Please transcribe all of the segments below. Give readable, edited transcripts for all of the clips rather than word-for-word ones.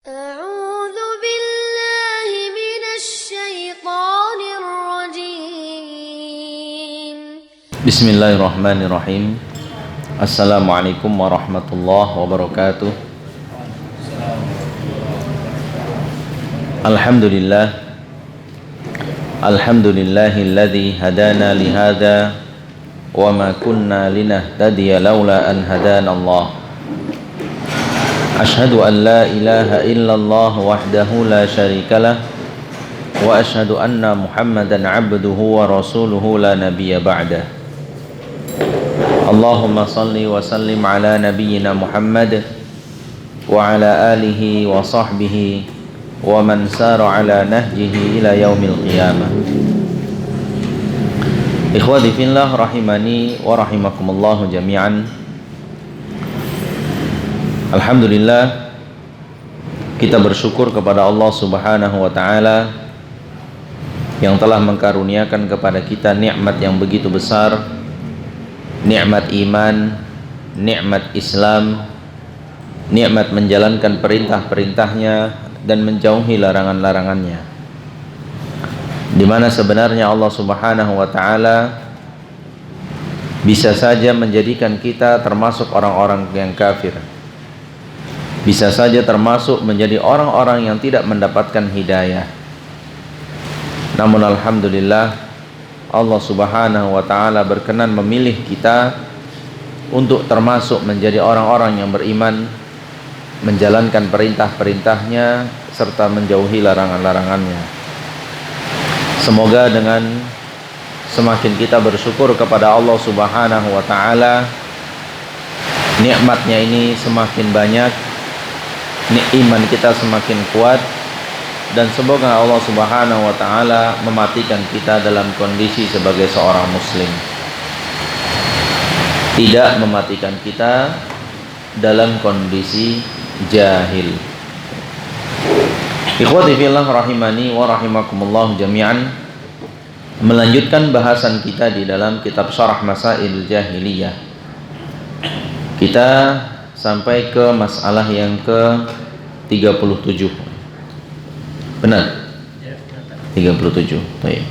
أعوذ بالله من الشيطان الرجيم. بسم الله الرحمن الرحيم. Assalamualaikum warahmatullahi wabarakatuh. Alhamdulillahilladzi hadana lihada wa ma kunna linahtadiya laula an hadana Allah. Ashhadu an la ilaha illallah wahdahu la syarikalah wa ashhadu anna Muhammadan abduhu wa rasuluhu la nabiyya ba'dah. Allahumma salli wa sallim ala nabiyyina Muhammad wa ala alihi wa sahbihi wa man sara ala nahjihi ila yaumil qiyamah. Ikhwati fillah rahimani wa rahimakumullah jami'an. Alhamdulillah, kita bersyukur kepada Allah Subhanahu wa taala yang telah mengkaruniakan kepada kita nikmat yang begitu besar, nikmat iman, nikmat Islam, nikmat menjalankan perintah-perintahnya dan menjauhi larangan-larangannya, di mana sebenarnya Allah Subhanahu wa taala bisa saja menjadikan kita termasuk orang-orang yang kafir, bisa saja termasuk menjadi orang-orang yang tidak mendapatkan hidayah. Namun alhamdulillah, Allah Subhanahu wa taala berkenan memilih kita untuk termasuk menjadi orang-orang yang beriman, menjalankan perintah-perintahnya serta menjauhi larangan-larangannya. Semoga dengan semakin kita bersyukur kepada Allah Subhanahu wa taala, nikmatnya ini semakin banyak, iman kita semakin kuat, dan semoga Allah Subhanahu wa taala mematikan kita dalam kondisi sebagai seorang muslim, tidak mematikan kita dalam kondisi jahil. Ikhwati fillah rahimani wa rahimakumullah jami'an. Melanjutkan bahasan kita di dalam kitab Syarah Masail Jahiliyah, kita sampai ke masalah yang ke-37. Benar? 37. Baik.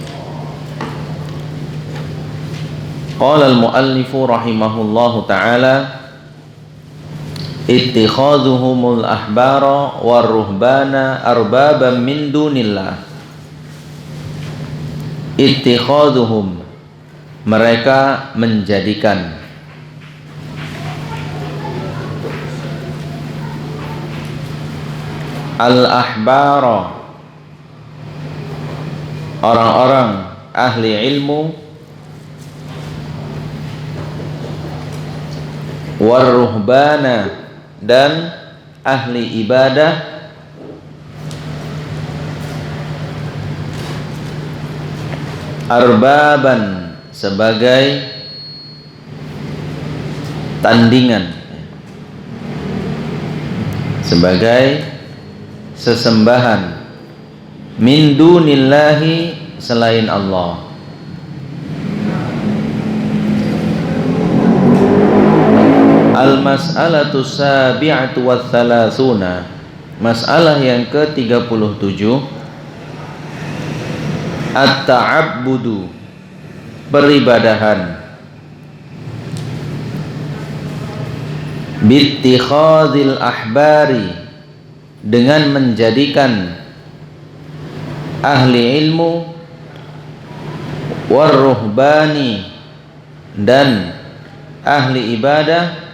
Qala al-muallifu rahimahullahu ta'ala, ittikhadhuhumul ahbara war ruhbana arbaban min dunillah. Ittikhadhuhum, mereka menjadikan, al-ahbara, orang-orang ahli ilmu, war-ruhbana, dan ahli ibadah, arbaban, sebagai tandingan, sebagai sesembahan, min dunillahi, selain Allah. Al-mas'alatu sabi'atu wa thalathuna, masalah yang ke-37, at-ta'abbudu, peribadahan, bittikhadil ahbari, dengan menjadikan ahli ilmu, warruhbani, dan ahli ibadah,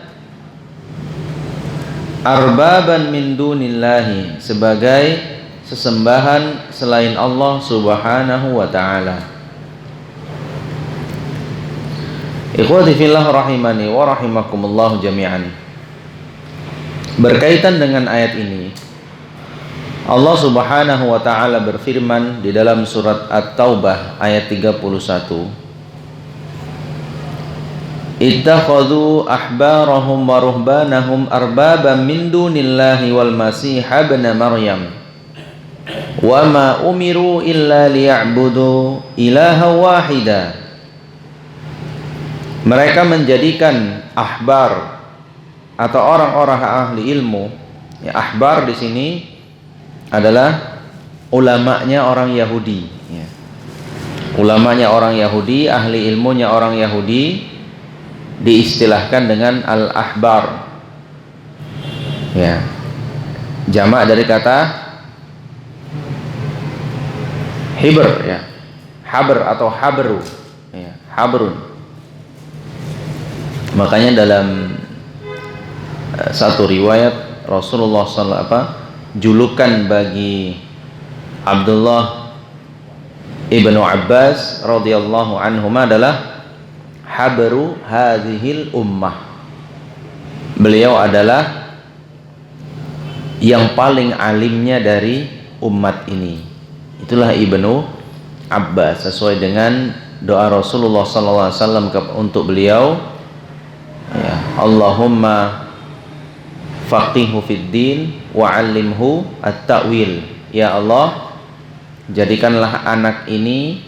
arbaban min dunillahi, sebagai sesembahan selain Allah Subhanahu wa ta'ala. Ikhwati fillah rahimani wa rahimakumullah jami'an. Berkaitan dengan ayat ini, Allah Subhanahu wa ta'ala berfirman di dalam surat At-Taubah ayat 31, ittakhadhu ahbarahum wa ruhbanahum arbaban min dunillahi wal masih ibn Maryam wa ma umiru illa liya'budu ilaha wahida. Mereka menjadikan ahbar atau orang-orang ahli ilmu, ya, ahbar di sini adalah ulamanya orang Yahudi, ya. Ulamanya orang Yahudi, ahli ilmunya orang Yahudi, diistilahkan dengan al-ahbar, ya. Jamak dari kata hibr, ya. Habr atau habru, ya. Habrun. Makanya dalam satu riwayat Rasulullah SAW, julukan bagi Abdullah ibnu Abbas radhiyallahu anhuma adalah habru hadhil ummah. Beliau adalah yang paling alimnya dari umat ini. Itulah Ibnu Abbas, sesuai dengan doa Rasulullah SAW untuk beliau, ya, Allahumma faqihu fid din wa 'allimhu at-ta'wil. Ya Allah, jadikanlah anak ini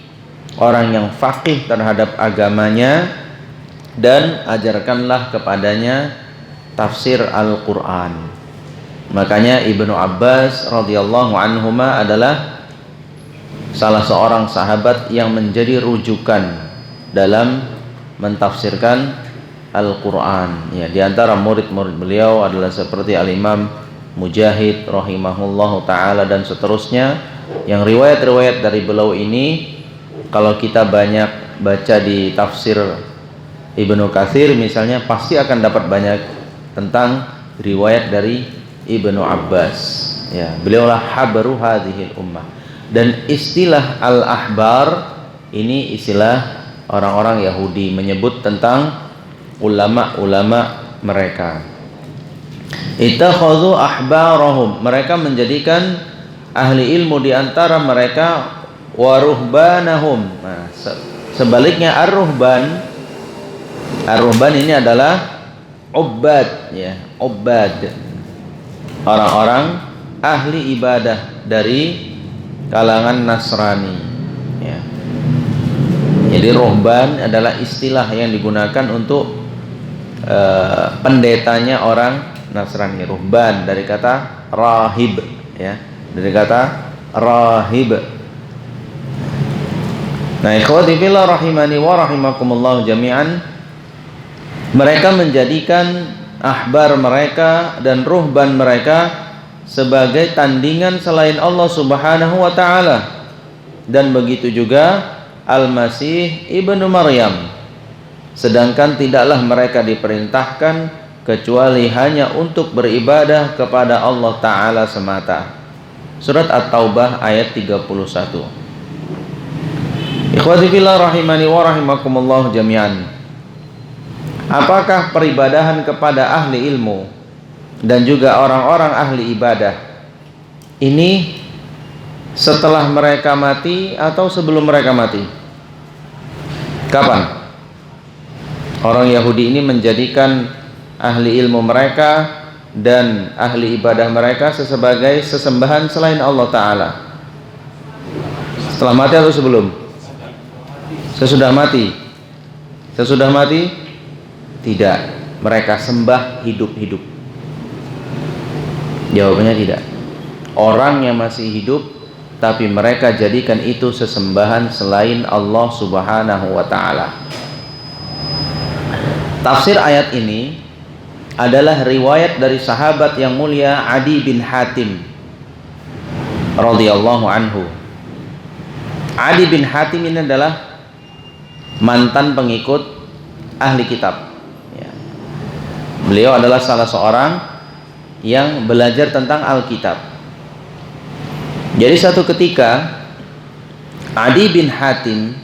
orang yang faqih terhadap agamanya dan ajarkanlah kepadanya tafsir Al-Qur'an. Makanya Ibnu Abbas radhiyallahu anhuma adalah salah seorang sahabat yang menjadi rujukan dalam mentafsirkan Al-Qur'an. Ya, di antara murid-murid beliau adalah seperti Al-Imam Mujahid rahimahullahu taala dan seterusnya, yang riwayat-riwayat dari beliau ini kalau kita banyak baca di tafsir Ibnu Katsir misalnya, pasti akan dapat banyak tentang riwayat dari Ibnu Abbas, ya. Beliaulah habru hadhil ummah. Dan istilah al-ahbar ini istilah orang-orang Yahudi, menyebut tentang ulama-ulama mereka. Ittakhadhu ahbarahum, mereka menjadikan ahli ilmu di antara mereka, wa ruhbanahum. Nah, sebaliknya ar-ruhban ini adalah ubbad, ya, ubbad, orang-orang ahli ibadah dari kalangan Nasrani, ya. Jadi ruhban adalah istilah yang digunakan untuk pendetanya orang Nasrani. Ruhban dari kata rahib, ya, dari kata rahib. Nah, ikhwati fillah rahimani wa rahimakumullah jami'an, mereka menjadikan ahbar mereka dan ruhban mereka sebagai tandingan selain Allah Subhanahu wa taala. Dan begitu juga Al-Masih Ibnu Maryam. Sedangkan tidaklah mereka diperintahkan kecuali hanya untuk beribadah kepada Allah taala semata. Surat At-Taubah ayat 31. Ikhwati fillah rahimani wa rahimakumullah jami'an. Apakah peribadahan kepada ahli ilmu dan juga orang-orang ahli ibadah ini setelah mereka mati atau sebelum mereka mati? Kapan orang Yahudi ini menjadikan ahli ilmu mereka dan ahli ibadah mereka sebagai sesembahan selain Allah Ta'ala? Setelah mati atau sebelum? Sesudah mati. Sesudah mati? Tidak. Mereka sembah hidup-hidup. Jawabannya tidak. Orang yang masih hidup tapi mereka jadikan itu sesembahan selain Allah Subhanahu wa Ta'ala. Tafsir ayat ini adalah riwayat dari sahabat yang mulia Adi bin Hatim radhiyallahu anhu. Adi bin Hatim ini adalah mantan pengikut ahli kitab, ya. Beliau adalah salah seorang yang belajar tentang Alkitab. Jadi satu ketika Adi bin Hatim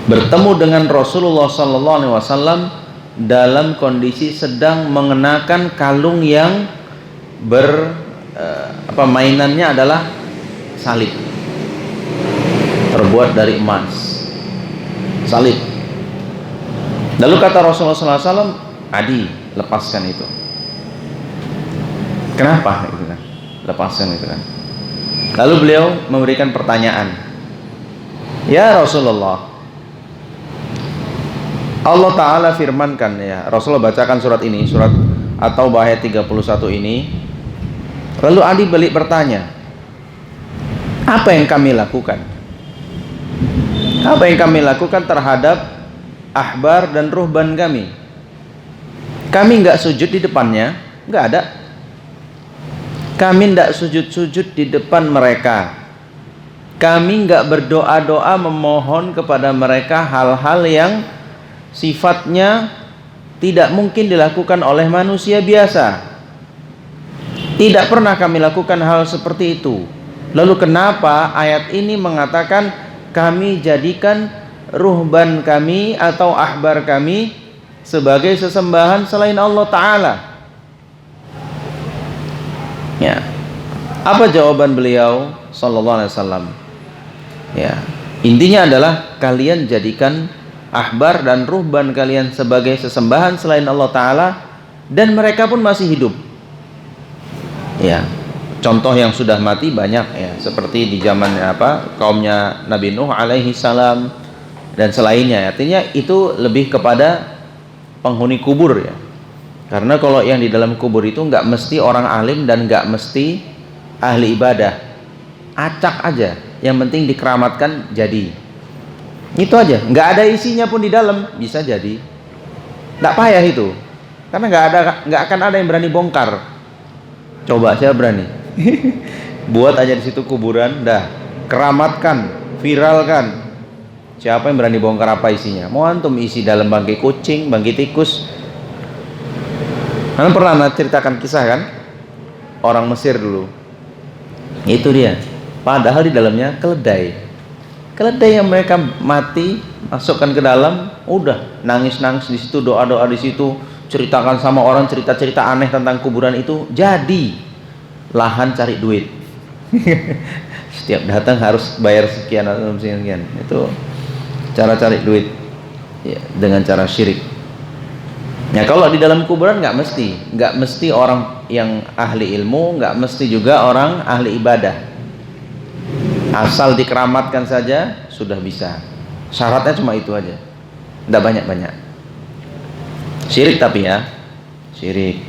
bertemu dengan Rasulullah SAW dalam kondisi sedang mengenakan kalung yang mainannya adalah salib terbuat dari emas, salib. Lalu kata Rasulullah SAW, Adi, lepaskan itu. Kenapa? Gitu kan? Lepaskan itu kan. Lalu beliau memberikan pertanyaan, ya Rasulullah, Allah Ta'ala firmankan, ya, Rasulullah bacakan surat ini, surat At-Taubah ayat 31 ini, Lalu Ali balik bertanya, apa yang kami lakukan? Apa yang kami lakukan terhadap ahbar dan ruhban kami? Kami nggak sujud di depannya, nggak ada. Kami nggak sujud-sujud di depan mereka. Kami nggak berdoa-doa memohon kepada mereka hal-hal yang sifatnya tidak mungkin dilakukan oleh manusia biasa. Tidak pernah kami lakukan hal seperti itu. Lalu kenapa ayat ini mengatakan kami jadikan ruhban kami atau ahbar kami sebagai sesembahan selain Allah Ta'ala? Ya. Apa jawaban beliau sallallahu alaihi wasallam? Ya, intinya adalah kalian jadikan ahbar dan ruhban kalian sebagai sesembahan selain Allah Ta'ala, dan mereka pun masih hidup. Ya, contoh yang sudah mati banyak ya, seperti di zaman kaumnya Nabi Nuh alaihi salam dan selainnya. Artinya itu lebih kepada penghuni kubur ya. Karena kalau yang di dalam kubur itu nggak mesti orang alim dan nggak mesti ahli ibadah. Acak aja, yang penting dikeramatkan jadi. Itu aja, nggak ada isinya pun di dalam bisa jadi. Nggak payah itu, karena nggak akan ada yang berani bongkar. Coba saya berani. Buat aja di situ kuburan, dah keramatkan, viralkan. Siapa yang berani bongkar apa isinya? Mau antum isi dalam bangkai kucing, bangkai tikus? Kalian pernah ceritakan kisah kan? Orang Mesir dulu. Itu dia. Padahal di dalamnya keledai. Keledai yang mereka mati, masukkan ke dalam, udah nangis-nangis di situ, doa-doa di situ, ceritakan sama orang cerita-cerita aneh tentang kuburan itu, jadi lahan cari duit. Setiap datang harus bayar sekian atau sekian. Itu cara cari duit ya, dengan cara syirik. Nah, kalau di dalam kuburan nggak mesti orang yang ahli ilmu, nggak mesti juga orang ahli ibadah. Asal dikeramatkan saja sudah bisa. Syaratnya cuma itu aja, nggak banyak-banyak. Syirik tapi ya, syirik.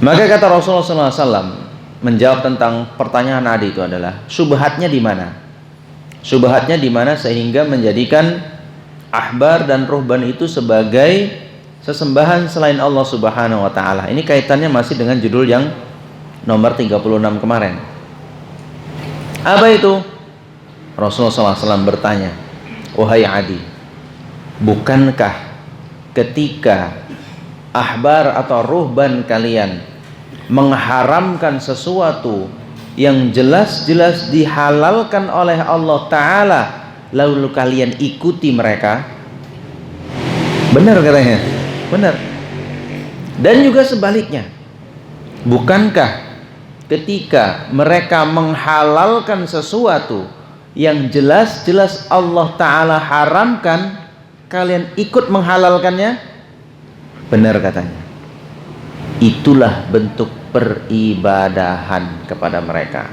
Maka kata Rasulullah SAW menjawab tentang pertanyaan Adi itu adalah syubhatnya di mana? Syubhatnya di mana sehingga menjadikan ahbar dan ruhban itu sebagai sesembahan selain Allah Subhanahu wa Ta'ala. Ini kaitannya masih dengan judul yang nomor 36 kemarin. Apa itu? Rasulullah SAW bertanya, wahai Adi, bukankah ketika ahbar atau ruhban kalian mengharamkan sesuatu yang jelas-jelas dihalalkan oleh Allah Ta'ala, lalu kalian ikuti mereka? Benar katanya, benar. Dan juga sebaliknya, bukankah ketika mereka menghalalkan sesuatu yang jelas-jelas Allah Ta'ala haramkan, kalian ikut menghalalkannya? Benar katanya. Itulah bentuk peribadahan kepada mereka.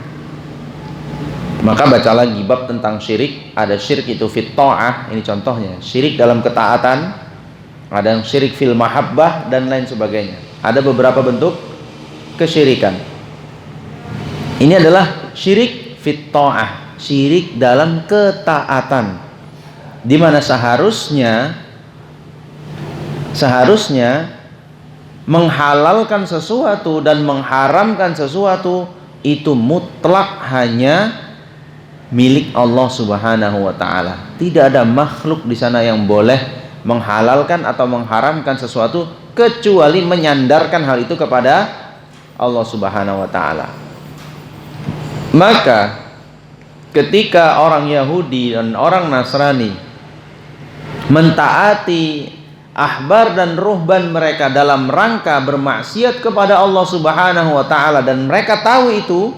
Maka baca lagi bab tentang syirik. Ada syirik itu fit ta'ah, ini contohnya. Syirik dalam ketaatan, ada yang syirik fil mahabbah dan lain sebagainya. Ada beberapa bentuk kesyirikan. Ini adalah syirik fit ta'ah, syirik dalam ketaatan, di mana seharusnya menghalalkan sesuatu dan mengharamkan sesuatu itu mutlak hanya milik Allah Subhanahu wa Ta'ala. Tidak ada makhluk di sana yang boleh menghalalkan atau mengharamkan sesuatu kecuali menyandarkan hal itu kepada Allah Subhanahu wa Ta'ala. Maka ketika orang Yahudi dan orang Nasrani mentaati ahbar dan ruhban mereka dalam rangka bermaksiat kepada Allah Subhanahu wa Ta'ala, dan mereka tahu itu,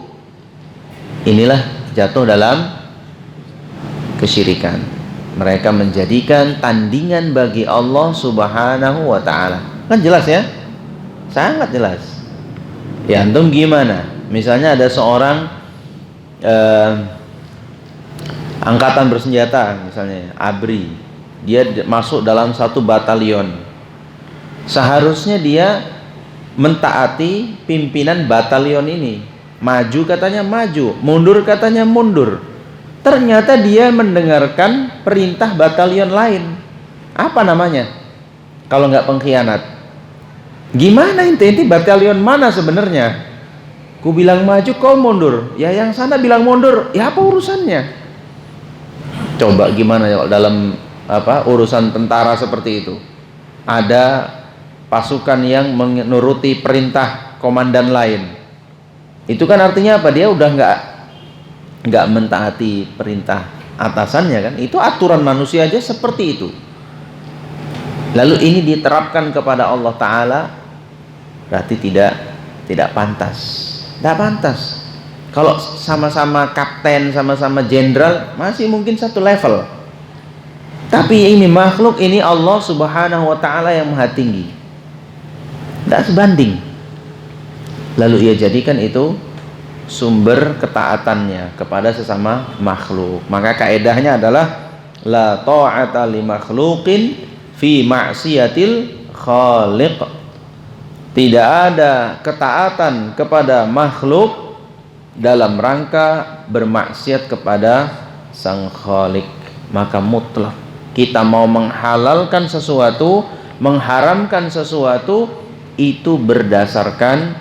inilah jatuh dalam kesyirikan. Mereka menjadikan tandingan bagi Allah Subhanahu wa Ta'ala. Kan jelas ya? Sangat jelas. Ya, antum gimana? Misalnya ada seorang angkatan bersenjata, misalnya ABRI, dia masuk dalam satu batalion. Seharusnya dia mentaati pimpinan batalion ini. Maju katanya maju, mundur katanya mundur. Ternyata dia mendengarkan perintah batalion lain. Apa namanya? Kalau nggak pengkhianat. Gimana inti batalion mana sebenarnya? Ku bilang maju, kau mundur. Ya yang sana bilang mundur. Ya apa urusannya? Coba gimana ya dalam urusan tentara seperti itu? Ada pasukan yang menuruti perintah komandan lain. Itu kan artinya apa? Dia udah nggak mentaati perintah atasannya kan? Itu aturan manusia aja seperti itu. Lalu ini diterapkan kepada Allah Ta'ala, berarti tidak pantas. Tidak pantas. Kalau sama-sama kapten, sama-sama jenderal, masih mungkin satu level. Tapi ini makhluk, ini Allah Subhanahu wa Ta'ala yang Maha Tinggi. Tidak sebanding. Lalu ia jadikan itu sumber ketaatannya kepada sesama makhluk. Maka kaedahnya adalah la ta'ata li makhluqin fi ma'siyatil khaliq. Tidak ada ketaatan kepada makhluk dalam rangka bermaksiat kepada Sang Khalik. Maka mutlak kita mau menghalalkan sesuatu, mengharamkan sesuatu, itu berdasarkan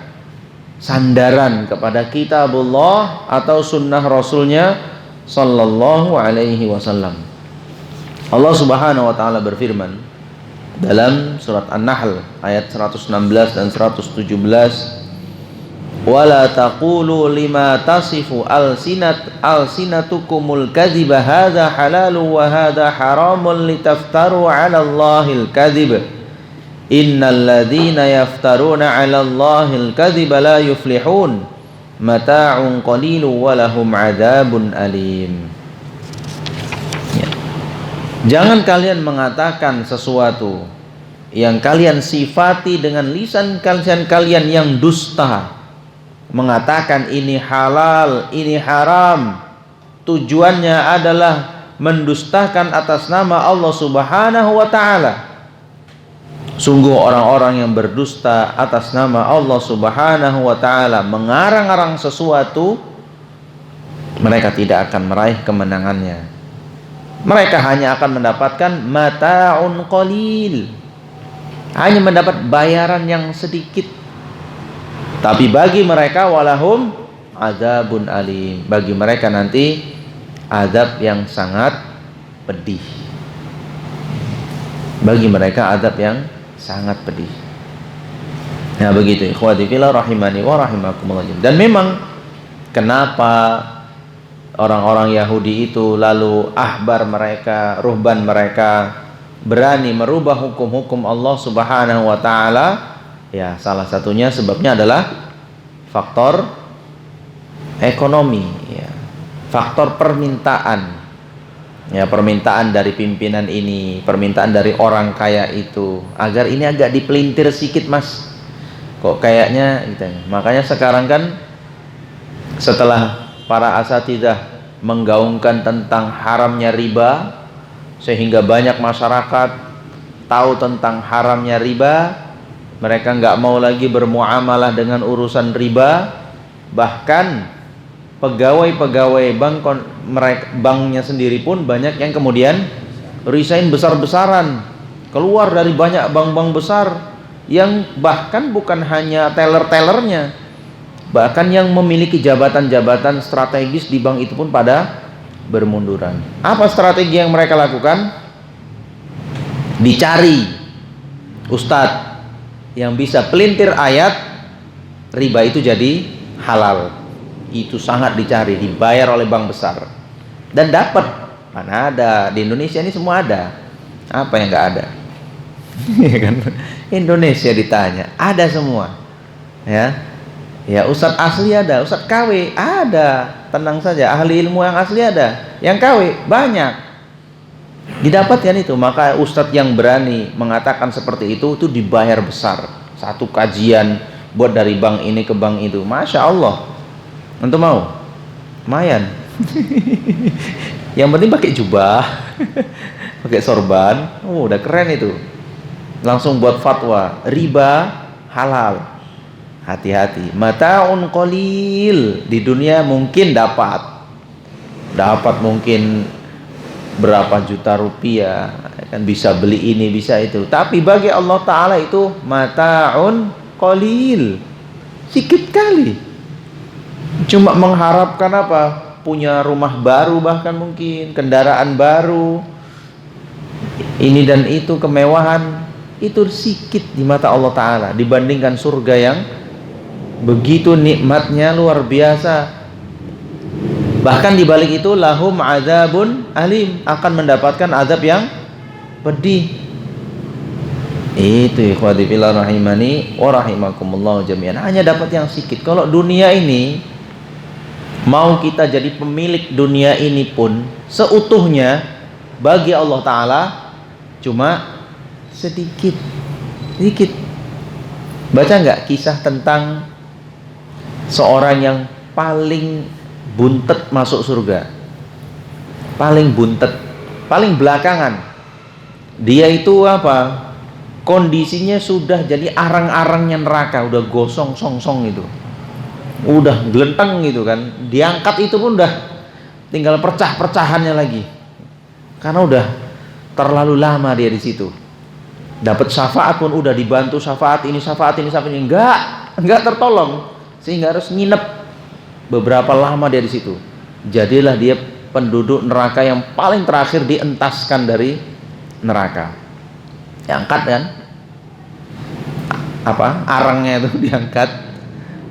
sandaran kepada kitabullah atau sunnah Rasulnya sallallahu alaihi wasallam. Allah Subhanahu wa Ta'ala berfirman dalam surat An-Nahl ayat 116 dan 117, wala taqulu lima tasifu alsinatukumul kadhiba hadza halalu wa hadza haramun litaftaru 'ala Allahil kadhib innal ladzina yaftaruna 'ala Allahil kadhiba la yuflihun mata'un qalilun wa lahum 'adzabun alim. Jangan kalian mengatakan sesuatu yang kalian sifati dengan lisan kalian yang dusta, mengatakan ini halal, ini haram, tujuannya adalah mendustakan atas nama Allah Subhanahu wa Ta'ala. Sungguh orang-orang yang berdusta atas nama Allah Subhanahu wa Ta'ala, mengarang-arang sesuatu, mereka tidak akan meraih kemenangannya. Mereka hanya akan mendapatkan mata'un qalil, hanya mendapat bayaran yang sedikit. Tapi bagi mereka walahum adzabun alim, bagi mereka nanti azab yang sangat pedih. Bagi mereka azab yang sangat pedih. Nah begitu ikhwati fillah rahimani wa rahimakumullah. Dan memang kenapa orang-orang Yahudi itu lalu ahbar mereka, ruhban mereka berani merubah hukum-hukum Allah Subhanahu wa Ta'ala? Ya salah satunya sebabnya adalah faktor ekonomi, ya. Faktor permintaan, ya, permintaan dari pimpinan ini, permintaan dari orang kaya itu, agar ini agak dipelintir sedikit mas, kok kayaknya gitu. Makanya sekarang kan setelah para asatidzah menggaungkan tentang haramnya riba, sehingga banyak masyarakat tahu tentang haramnya riba, mereka nggak mau lagi bermuamalah dengan urusan riba. Bahkan pegawai-pegawai banknya sendiri pun banyak yang kemudian resign besar-besaran, keluar dari banyak bank-bank besar, yang bahkan bukan hanya teller-tellernya, bahkan yang memiliki jabatan-jabatan strategis di bank itu pun pada bermunduran. Apa strategi yang mereka lakukan? Dicari ustadz yang bisa pelintir ayat riba itu jadi halal. Itu sangat dicari, dibayar oleh bank besar dan dapat. Mana ada, di Indonesia ini semua ada. Apa yang nggak ada? Indonesia ditanya, ada semua. Ya ustadz asli ada, ustadz KW ada, tenang saja. Ahli ilmu yang asli ada, yang KW banyak. Didapatkan itu. Maka ustadz yang berani mengatakan seperti itu dibayar besar. Satu kajian buat dari bank ini ke bank itu, masya Allah. Untuk mau? Lumayan. Yang penting pakai jubah, pakai sorban, udah keren itu. Langsung buat fatwa riba halal. Hati-hati. Mata'un qalil. Di dunia mungkin dapat mungkin berapa juta rupiah, kan bisa beli ini, bisa itu. Tapi bagi Allah Ta'ala itu mata'un qalil, sedikit kali. Cuma mengharapkan apa? Punya rumah baru, bahkan mungkin kendaraan baru, ini dan itu, kemewahan. Itu sedikit di mata Allah Ta'ala dibandingkan surga yang begitu nikmatnya luar biasa. Bahkan di balik itu lahum azabun alim, akan mendapatkan azab yang pedih. Itu ikhwati fillah rahimani wa rahimakumullah jami'an. Hanya dapat yang sedikit. Kalau dunia ini, mau kita jadi pemilik dunia ini pun seutuhnya, bagi Allah Ta'ala cuma sedikit. Baca nggak kisah tentang seorang yang paling buntet masuk surga, paling buntet, paling belakangan. Dia itu apa? Kondisinya sudah jadi arang-arangnya neraka, udah gosong songsong itu, udah gelenteng gitu kan. Diangkat itu pun udah tinggal percah-percahannya lagi, karena udah terlalu lama dia di situ. Dapat syafaat pun udah dibantu syafaat ini, enggak tertolong, sehingga harus nginep beberapa lama dia di situ. Jadilah dia penduduk neraka yang paling terakhir dientaskan dari neraka. Diangkat kan, apa, arangnya itu diangkat,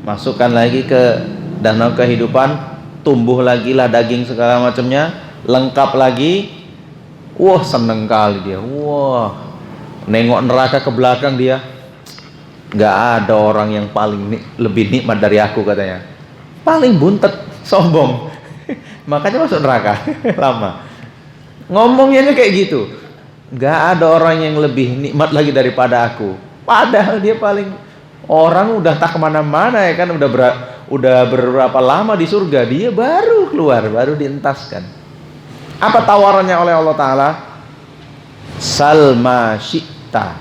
masukkan lagi ke danau kehidupan, tumbuh lagi lah daging segala macamnya, lengkap lagi. Wah, seneng kali dia. Wah, nengok neraka ke belakang dia, nggak ada orang yang paling lebih nikmat dari aku katanya. Paling buntet, sombong, makanya masuk neraka lama. Ngomongnya kayak gitu, nggak ada orang yang lebih nikmat lagi daripada aku. Padahal dia paling, orang udah tak kemana-mana ya kan, udah berapa lama di surga, dia baru keluar, baru dientaskan. Apa tawarannya oleh Allah Ta'ala? Salma syi'ta,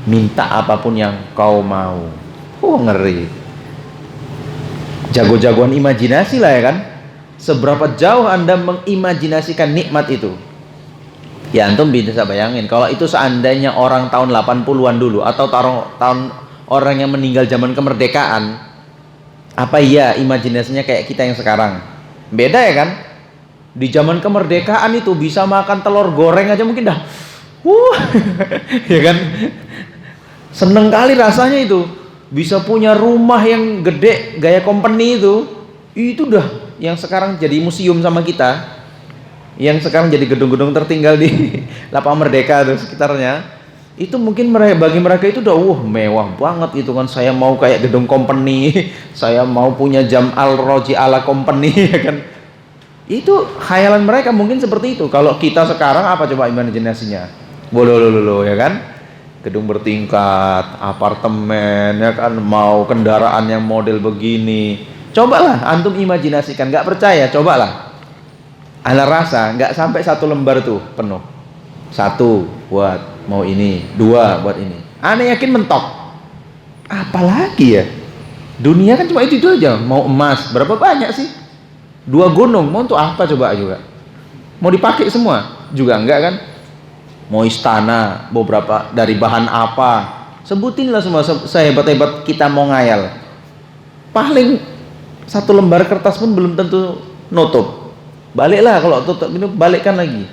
minta apapun yang kau mau. Ngeri. Jago-jagoan imajinasi lah ya kan. Seberapa jauh Anda mengimajinasikan nikmat itu. Ya antum bisa bayangin, kalau itu seandainya orang tahun 80-an dulu, atau tahun orang yang meninggal zaman kemerdekaan, apa iya imajinasinya kayak kita yang sekarang? Beda ya kan? Di zaman kemerdekaan itu bisa makan telur goreng aja mungkin dah ya kan, seneng kali rasanya itu. Bisa punya rumah yang gede gaya company itu dah yang sekarang jadi museum sama kita, yang sekarang jadi gedung-gedung tertinggal di lapangan Merdeka tuh sekitarnya. Itu mungkin bagi mereka itu udah mewah banget itu kan. Saya mau kayak gedung company, saya mau punya jam Al-Roji ala company ya kan. Itu khayalan mereka mungkin seperti itu. Kalau kita sekarang apa coba imajinasinya? Bololo ya kan? Gedung bertingkat, apartemen ya kan, mau kendaraan yang model begini. Cobalah antum imajinasikan, nggak percaya, cobalah. Ana rasa nggak sampai 1 lembar tuh penuh. 1 buat mau ini, 2 buat ini. Ana yakin mentok. Apalagi ya? Dunia kan cuma itu aja. Mau emas berapa banyak sih? 2 gunung, mau untuk apa coba juga? Mau dipakai semua? Juga enggak kan? Mau istana, beberapa dari bahan apa? Sebutinlah semua sehebat-hebat kita mau ngayal. Paling 1 lembar kertas pun belum tentu nutup. Baliklah kalau tutup itu, balikkan lagi.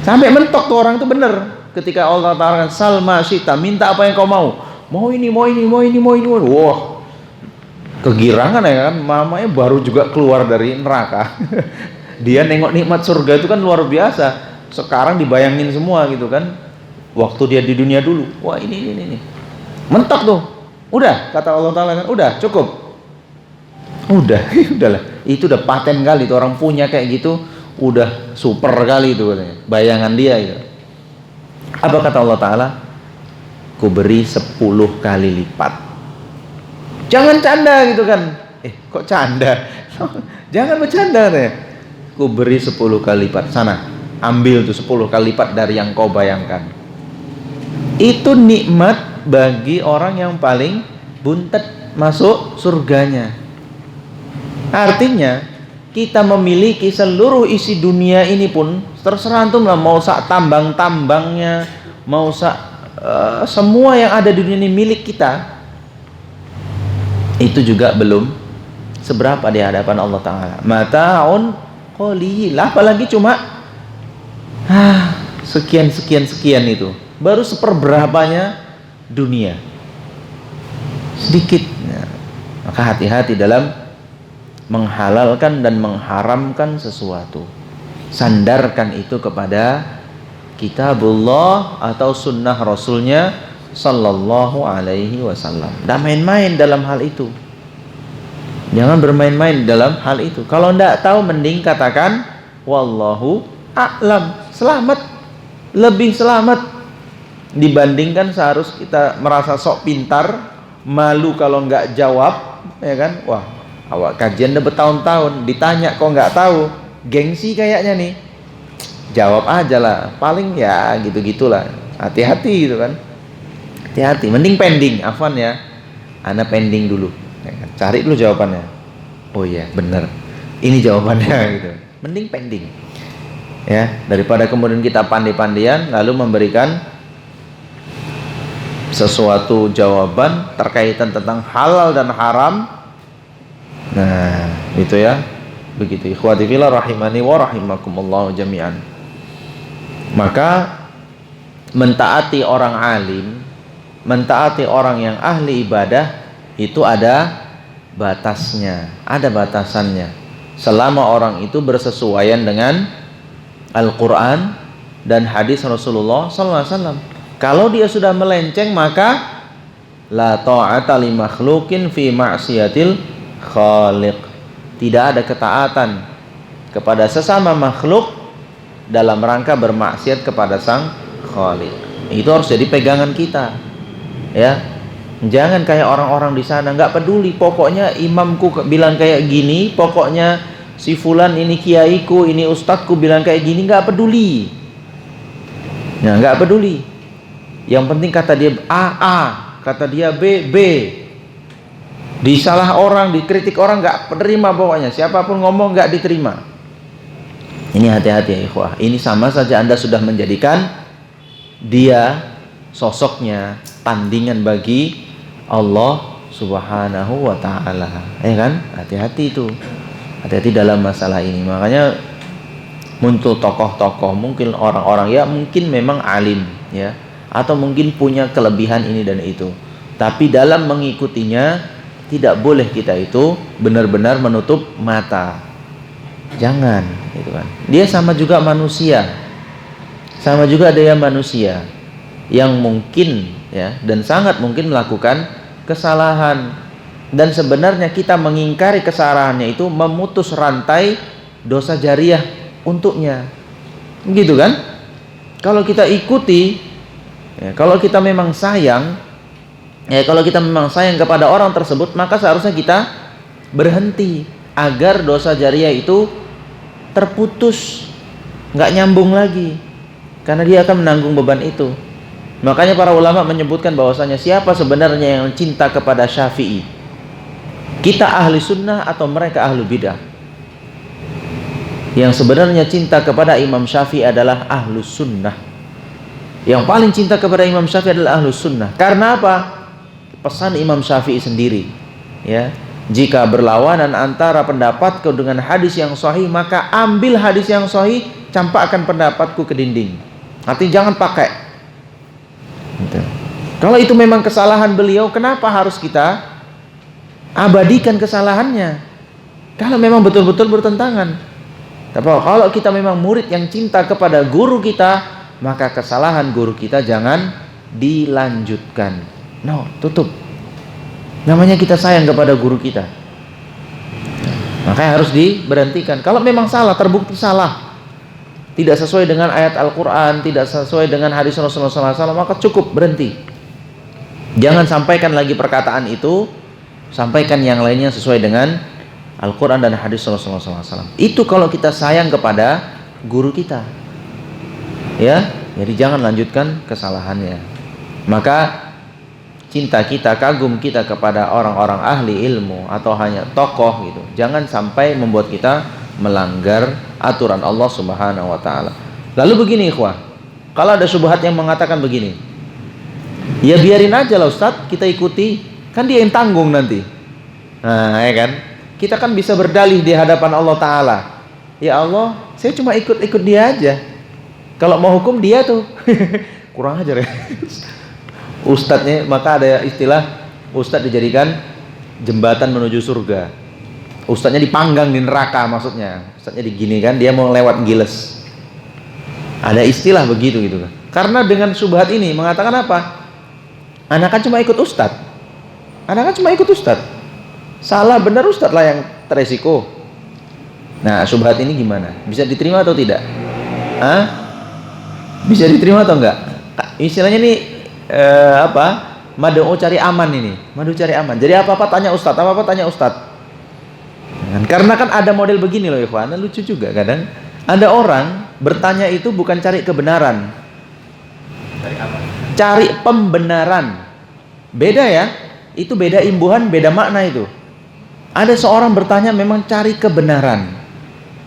Sampai mentok tuh orang itu bener. Ketika Allah Ta'ala Salma syi'ta, minta apa yang kau mau. Mau ini. Wah, kegirangan ya kan, mamanya baru juga keluar dari neraka. Dia nengok nikmat surga itu kan luar biasa. Sekarang dibayangin semua gitu kan. Waktu dia di dunia dulu, wah ini. Mentok tuh. Udah, kata Allah Ta'ala kan, udah cukup. Udahlah. Itu udah paten kali tuh, orang punya kayak gitu, udah super kali itu katanya. Bayangan dia itu. Apa kata Allah Ta'ala? Ku beri 10 kali lipat. Jangan canda gitu kan. Kok canda? Jangan bercanda katanya. Ku beri 10 kali lipat. Sana, ambil tuh 10 kali lipat dari yang kau bayangkan. Itu nikmat bagi orang yang paling buntet masuk surganya. Artinya kita memiliki seluruh isi dunia ini pun terserah antum lah, mau sak tambang-tambangnya, mau sak semua yang ada di dunia ini milik kita, itu juga belum seberapa di hadapan Allah Ta'ala. Mata'un qalil, apalagi cuma sekian itu, baru seperberapanya dunia, sedikit. Maka hati-hati dalam menghalalkan dan mengharamkan sesuatu. Sandarkan itu kepada kitabullah atau sunnah rasulnya sallallahu alaihi wasallam. Tidak main-main dalam hal itu. Jangan bermain-main dalam hal itu. Kalau tidak tahu, mending katakan wallahu a'lam. Selamat, lebih selamat dibandingkan seharus kita merasa sok pintar, malu kalau nggak jawab, ya kan? Wah, awak kajian udah bertahun-tahun, ditanya kok nggak tahu, gengsi kayaknya nih. Jawab aja lah, paling ya gitu-gitulah. Hati-hati gitu kan. Hati-hati, mending pending, afwan ya. Ana pending dulu. Cari dulu jawabannya. Oh iya, bener. Ini jawabannya gitu. Mending pending. Ya, daripada kemudian kita pandai-pandian lalu memberikan sesuatu jawaban terkaitan tentang halal dan haram. Nah, itu ya. Begitu ikhwati fillah rahimani wa rahimakumullah jami'an. Maka mentaati orang alim, mentaati orang yang ahli ibadah itu ada batasnya, ada batasannya. Selama orang itu bersesuaian dengan Al-Quran dan hadis Rasulullah SAW. Kalau dia sudah melenceng, maka la ta'ata li makhlukin fi ma'siyatil khaliq. Tidak ada ketaatan kepada sesama makhluk dalam rangka bermaksiat kepada sang khaliq. Itu harus jadi pegangan kita, ya. Jangan kayak orang-orang di sana, nggak peduli, pokoknya imamku bilang kayak gini, pokoknya si fulan ini kiaiku, ini ustadku bilang kayak gini, nggak peduli. Nah, nggak peduli. Yang penting kata dia A, kata dia B. Disalah orang, dikritik orang, nggak terima pokoknya. Siapapun ngomong nggak diterima. Ini hati-hati ya ikhwah. Ini sama saja Anda sudah menjadikan dia sosoknya tandingan bagi Allah Subhanahu wa ta'ala. Ya kan? Hati-hati itu. Hati-hati dalam masalah ini. Makanya muncul tokoh-tokoh, mungkin orang-orang ya mungkin memang alim ya, atau mungkin punya kelebihan ini dan itu. Tapi dalam mengikutinya tidak boleh kita itu benar-benar menutup mata. Jangan, gitu kan. Dia sama juga manusia. Sama juga ada yang manusia yang mungkin ya dan sangat mungkin melakukan kesalahan, dan sebenarnya kita mengingkari kesalahannya itu memutus rantai dosa jariah untuknya, gitu kan? Kalau kita ikuti, ya, kalau kita memang sayang, ya kalau kita memang sayang kepada orang tersebut, maka seharusnya kita berhenti agar dosa jariah itu terputus, nggak nyambung lagi, karena dia akan menanggung beban itu. Makanya para ulama menyebutkan bahwasanya siapa sebenarnya yang cinta kepada Syafi'i, kita ahli sunnah atau mereka ahli bidah? Yang sebenarnya cinta kepada Imam Syafi'i adalah ahlus sunnah. Yang paling cinta kepada Imam Syafi'i adalah ahlus sunnah. Karena apa? Pesan Imam Syafi'i sendiri, ya, jika berlawanan antara pendapatku dengan hadis yang sahih, maka ambil hadis yang sahih, campakkan pendapatku ke dinding. Artinya jangan pakai. Gitu. Kalau itu memang kesalahan beliau, kenapa harus kita abadikan kesalahannya? Kalau memang betul-betul bertentangan. Tapi kalau kita memang murid yang cinta kepada guru kita, maka kesalahan guru kita jangan dilanjutkan. No, tutup. Namanya kita sayang kepada guru kita. Makanya harus diberhentikan. Kalau memang salah, terbukti salah, tidak sesuai dengan ayat Al-Quran, tidak sesuai dengan hadis Rasulullah SAW, maka cukup berhenti. Jangan sampaikan lagi perkataan itu, sampaikan yang lainnya sesuai dengan Al-Quran dan hadis Rasulullah SAW. Itu kalau kita sayang kepada guru kita, ya. Jadi jangan lanjutkan kesalahannya. Maka cinta kita, kagum kita kepada orang-orang ahli ilmu atau hanya tokoh gitu, jangan sampai membuat kita melanggar aturan Allah Subhanahu wa taala. Lalu begini ikhwah, kalau ada syubhat yang mengatakan begini, ya biarin aja lah Ustadz, kita ikuti, kan dia yang tanggung nanti. Nah ya kan, kita kan bisa berdalih di hadapan Allah Ta'ala, ya Allah, saya cuma ikut-ikut dia aja, kalau mau hukum dia tuh. Kurang ajar ya Ustadznya. Maka ada istilah Ustadz dijadikan jembatan menuju surga, Ustadznya dipanggang di neraka, maksudnya Ustadznya digini kan, dia mau lewat giles. Ada istilah begitu gitu kan. Karena dengan syubhat ini mengatakan apa? Anak kan cuma ikut Ustadz, anak kan cuma ikut Ustadz, salah benar Ustadz lah yang teresiko. Nah syubhat ini gimana? Bisa diterima atau tidak? Hah? Bisa diterima atau enggak? Istilahnya nih madu cari aman ini, madu cari aman. Jadi apa-apa tanya Ustadz, apa-apa tanya Ustadz. Karena kan ada model begini loh ikhwan, lucu juga kadang. Ada orang bertanya itu bukan cari kebenaran, cari pembenaran. Beda ya, itu beda imbuhan, beda makna itu. Ada seorang bertanya memang cari kebenaran,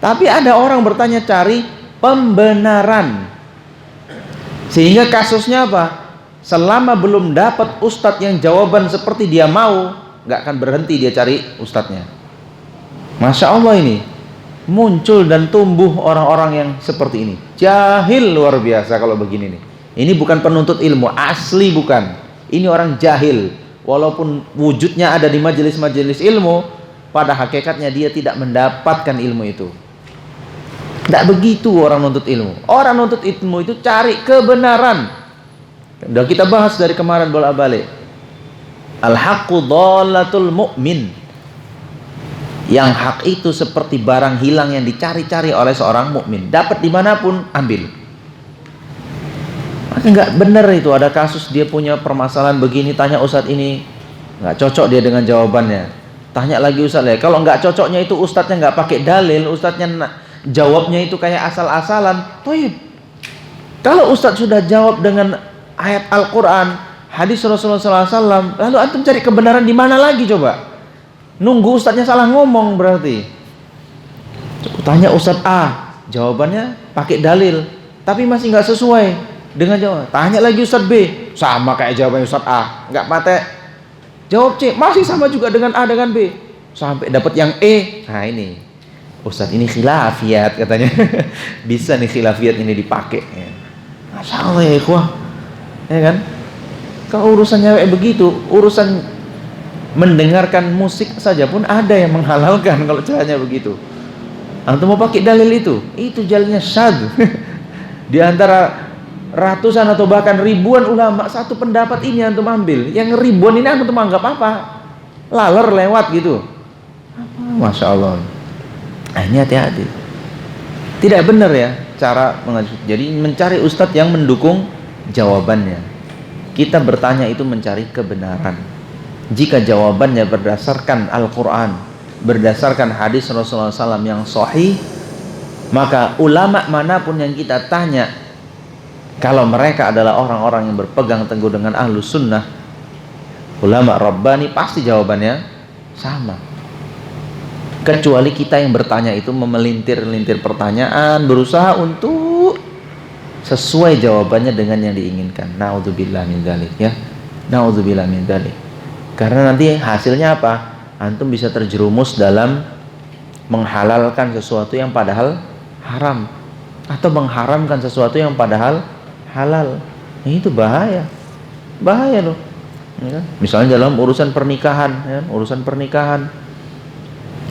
tapi ada orang bertanya cari pembenaran. Sehingga kasusnya apa? Selama belum dapat ustadz yang jawaban seperti dia mau, nggak akan berhenti dia cari ustadznya. Masya Allah, ini muncul dan tumbuh orang-orang yang seperti ini. Jahil luar biasa kalau begini nih. Ini bukan penuntut ilmu, asli bukan. Ini orang jahil. Walaupun wujudnya ada di majelis-majelis ilmu, pada hakikatnya dia tidak mendapatkan ilmu itu. Tidak begitu orang nuntut ilmu. Orang nuntut ilmu itu cari kebenaran. Sudah kita bahas dari kemarin bolak-balik. Al-haqqu dhalatul mu'min. Yang hak itu seperti barang hilang yang dicari-cari oleh seorang mukmin. Dapat dimanapun, ambil. Maka nggak benar itu. Ada kasus dia punya permasalahan begini, tanya ustadz ini, nggak cocok dia dengan jawabannya. Tanya lagi ustadz ya. Kalau nggak cocoknya itu ustadznya nggak pakai dalil, ustadznya jawabnya itu kayak asal-asalan. Toib. Kalau ustadz sudah jawab dengan ayat Al-Quran, hadis Rasulullah SAW, lalu antum cari kebenaran di mana lagi coba? Nunggu ustadznya salah ngomong berarti. Tanya ustadz A, jawabannya pakai dalil, tapi masih nggak sesuai dengan jawaban. Tanya lagi ustadz B, sama kayak jawaban ustadz A, nggak patek. Jawab C, masih sama juga dengan A dengan B, sampai dapat yang E. Nah ini, ustadz ini khilafiyat katanya. Bisa nih khilafiyat ini dipakai. Masya Allah ya ikhwah, ya kan? Kalau urusannya kayak begitu, urusan mendengarkan musik saja pun ada yang menghalalkan kalau caranya begitu. Antum mau pakai dalil itu jalannya syadz. Di antara ratusan atau bahkan ribuan ulama, satu pendapat ini antum ambil, yang ribuan ini antum anggap apa? Laler lewat gitu. Masya Allah. Nah, ini hati-hati. Tidak benar ya cara mengajukan. Jadi mencari ustadz yang mendukung jawabannya. Kita bertanya itu mencari kebenaran. Jika jawabannya berdasarkan Al-Quran, berdasarkan hadis Rasulullah SAW yang sahih, maka ulama manapun yang kita tanya, kalau mereka adalah orang-orang yang berpegang teguh dengan Ahlus Sunnah, ulama Rabbani, pasti jawabannya sama. Kecuali kita yang bertanya itu memelintir-lintir pertanyaan, berusaha untuk sesuai jawabannya dengan yang diinginkan. Na'udzubillah min dzalik ya. Na'udzubillah min dzalik. Karena nanti hasilnya apa? Antum bisa terjerumus dalam menghalalkan sesuatu yang padahal haram, atau mengharamkan sesuatu yang padahal halal. Itu bahaya. Bahaya loh. Ya kan? Misalnya dalam urusan pernikahan, ya, urusan pernikahan.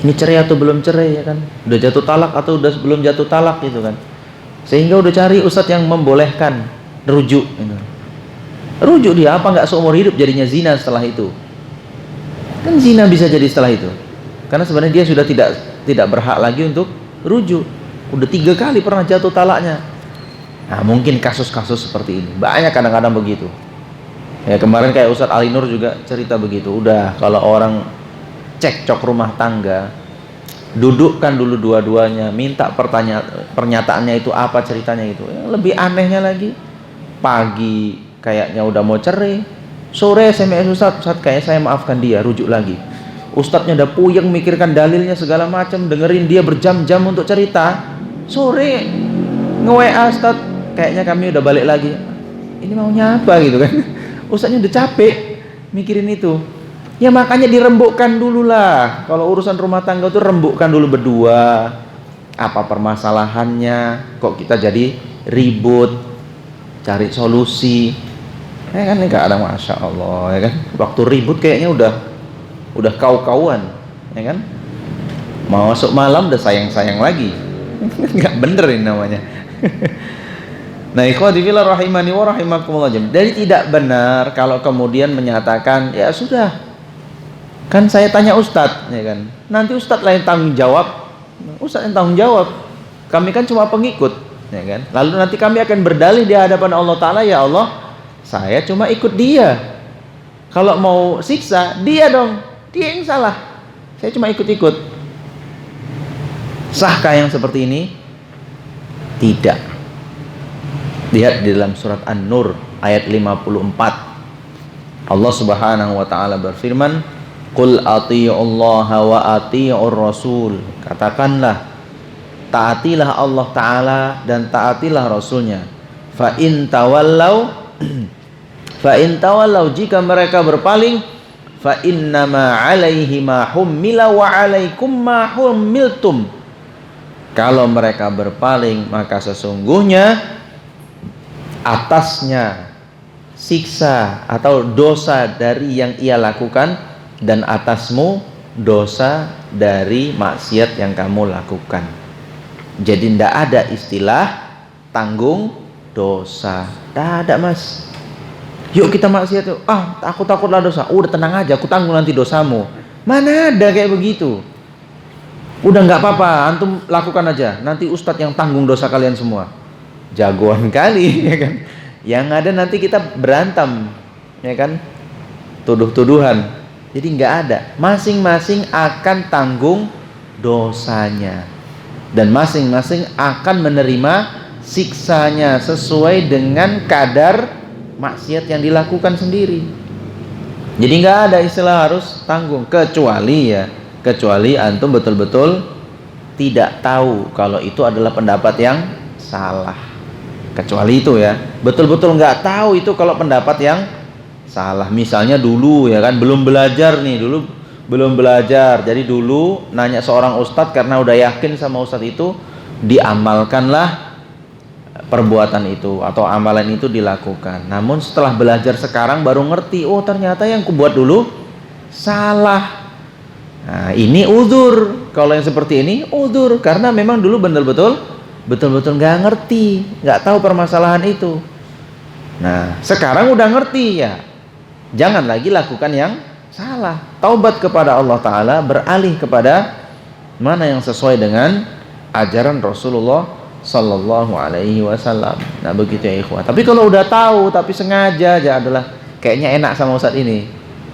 Ini cerai atau belum cerai, ya kan? Udah jatuh talak atau udah belum jatuh talak gitu kan. Sehingga udah cari ustadz yang membolehkan, rujuk gitu. Rujuk dia, apa nggak seumur hidup jadinya zina setelah itu? Kan zina bisa jadi setelah itu, karena sebenarnya dia sudah tidak berhak lagi untuk rujuk. Udah 3 kali pernah jatuh talaknya. Nah mungkin kasus-kasus seperti ini banyak kadang-kadang begitu. Ya kemarin kayak Ustadz Ali Nur juga cerita begitu. Udah kalau orang cekcok rumah tangga, dudukkan dulu dua-duanya, minta pernyataannya itu apa ceritanya itu. Yang lebih anehnya lagi, pagi kayaknya udah mau cerai, Sore SMS Ustadz kayaknya saya maafkan dia, rujuk lagi. Ustadznya udah puyeng mikirkan dalilnya segala macam, dengerin dia berjam-jam untuk cerita. Sore nge-WA Ustadz, kayaknya kami udah balik lagi. Ini maunya apa gitu kan? Ustadznya udah capek mikirin itu. Ya makanya dirembukkan dulu lah. Kalau urusan rumah tangga itu rembukkan dulu berdua. Apa permasalahannya? Kok kita jadi ribut? Cari solusi. Ya kan, ini gak ada, Masya Allah, ya kan? Waktu ribut kayaknya udah kau-kauan, ya kan? Mau masuk malam udah sayang-sayang lagi. Nggak bener ini namanya. Nah, ikhwati fillah rahimani wa rahimakumullah. Jadi tidak benar kalau kemudian menyatakan, ya sudah, kan saya tanya Ustadz, ya kan? Nanti Ustadz lain tanggung jawab. Ustadz yang tanggung jawab. Kami kan cuma pengikut, ya kan? Lalu nanti kami akan berdalih di hadapan Allah Ta'ala, ya Allah, saya cuma ikut dia. Kalau mau siksa, dia dong. Dia yang salah. Saya cuma ikut-ikut. Sahkah yang seperti ini? Tidak. Lihat di dalam surat An-Nur ayat 54. Allah Subhanahu wa taala berfirman, "Qul athi'ullaha wa athi'ur rasul." Katakanlah, taatilah Allah Ta'ala dan taatilah Rasulnya. Fa in tawallau jika mereka berpaling, fa innama 'alaihi ma hummila wa 'alaikum ma hummiltum. Kalau mereka berpaling, maka sesungguhnya atasnya siksa atau dosa dari yang ia lakukan, dan atasmu dosa dari maksiat yang kamu lakukan. Jadi tidak ada istilah tanggung dosa. Tidak ada, Mas. Yuk kita maksiat yuk. Aku takutlah dosa. Udah tenang aja, aku tanggung nanti dosamu. Mana ada kayak begitu. Udah nggak apa-apa, antum lakukan aja. Nanti ustadz yang tanggung dosa kalian semua. Jagoan kali, ya kan? Yang ada nanti kita berantem, ya kan? Tuduh-tuduhan. Jadi nggak ada. Masing-masing akan tanggung dosanya, dan masing-masing akan menerima siksanya sesuai dengan kadar maksiat yang dilakukan sendiri. Jadi nggak ada istilah harus tanggung, kecuali antum betul-betul tidak tahu kalau itu adalah pendapat yang salah. Kecuali itu ya, betul-betul nggak tahu itu kalau pendapat yang salah. Misalnya dulu ya kan, belum belajar, jadi dulu nanya seorang ustadz karena udah yakin sama ustadz itu, diamalkanlah perbuatan itu atau amalan itu dilakukan. Namun setelah belajar sekarang baru ngerti, oh ternyata yang kubuat dulu salah. Nah, ini uzur. Kalau yang seperti ini uzur karena memang dulu betul-betul nggak ngerti, nggak tahu permasalahan itu. Nah, sekarang udah ngerti ya, jangan lagi lakukan yang salah. Taubat kepada Allah Ta'ala, beralih kepada mana yang sesuai dengan ajaran Rasulullah Sallallahu Alaihi Wasallam. Nah begitu ya ikhwah. Tapi kalau udah tahu tapi sengaja aja adalah kayaknya enak sama ustadz ini,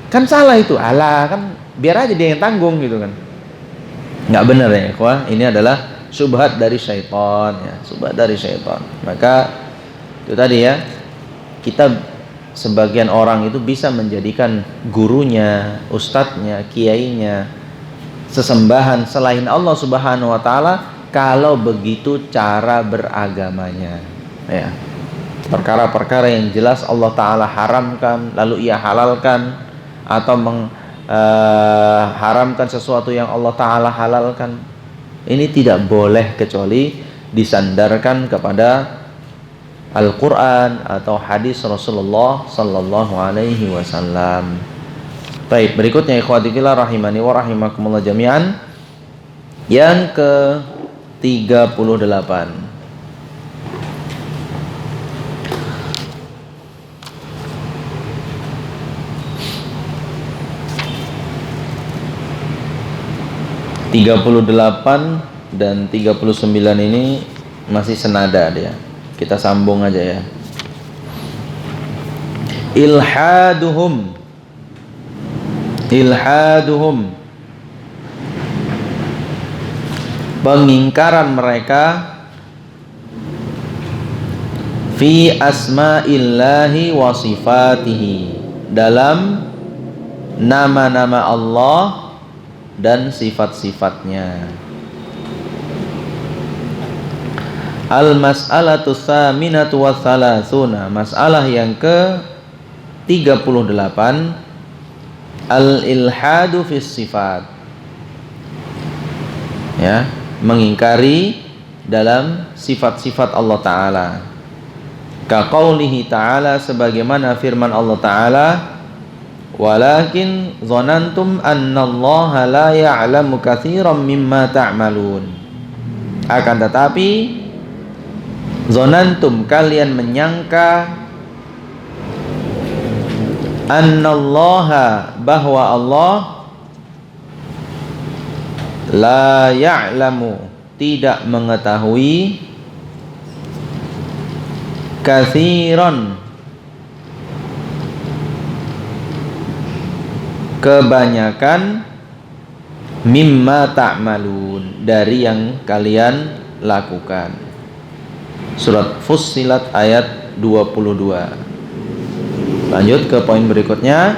kan salah itu. Alah, kan biar aja dia yang tanggung gitu kan. Nggak benar ya ikhwah. Ini adalah syubhat dari syaitan ya, syubhat dari syaitan. Maka itu tadi ya, kita sebagian orang itu bisa menjadikan gurunya, ustadznya, kiainya sesembahan selain Allah Subhanahu wa taala kalau begitu cara beragamanya ya. Perkara-perkara yang jelas Allah Ta'ala haramkan lalu ia halalkan, atau mengharamkan sesuatu yang Allah Ta'ala halalkan, ini tidak boleh kecuali disandarkan kepada Al-Quran atau hadis Rasulullah Sallallahu Alaihi Wasallam. Baik, berikutnya ikhwati fillah rahimani wa rahimakumullah jami'an, yang ke 38. Dan 39 ini masih senada dia. Kita sambung aja ya. Ilhaduhum pengingkaran mereka fi asma'illahi wa sifatihi, dalam nama-nama Allah dan sifat-sifatnya. Al-mas'alatu tsaminatu wa thalatsuna, masalah yang ke-38, al-ilhadu fis sifat. Ya, mengingkari dalam sifat-sifat Allah Ta'ala. Ka qaulihi ta'ala, sebagaimana firman Allah Ta'ala, walakin zonantum annallaha la ya'lamu katsiran mimma ta'malun. Akan tetapi zonantum, kalian menyangka, annallaha, bahwa Allah, la ya'lamu, tidak mengetahui, katsiran, kebanyakan, mimma ta'malun, dari yang kalian lakukan. Surat Fussilat ayat 22. Lanjut ke poin berikutnya,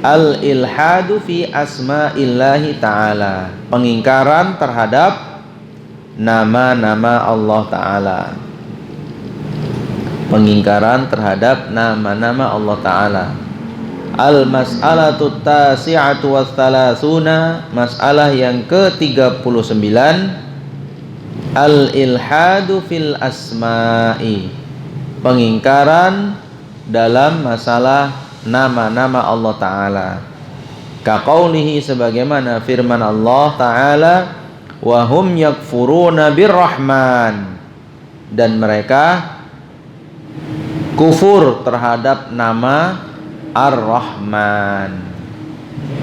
al-ilhadu fi asma'illahi ta'ala, pengingkaran terhadap nama-nama Allah Ta'ala. Pengingkaran terhadap nama-nama Allah Ta'ala. Al-mas'alatu tasi'atu wa thalatsuna, masalah yang ke-39, al-ilhadu fil asma'i, pengingkaran dalam masalah nama-nama Allah Ta'ala. Ka qaulihi, sebagaimana firman Allah Ta'ala, wa hum yakfuruna birrahman, dan mereka kufur terhadap nama Ar-Rahman.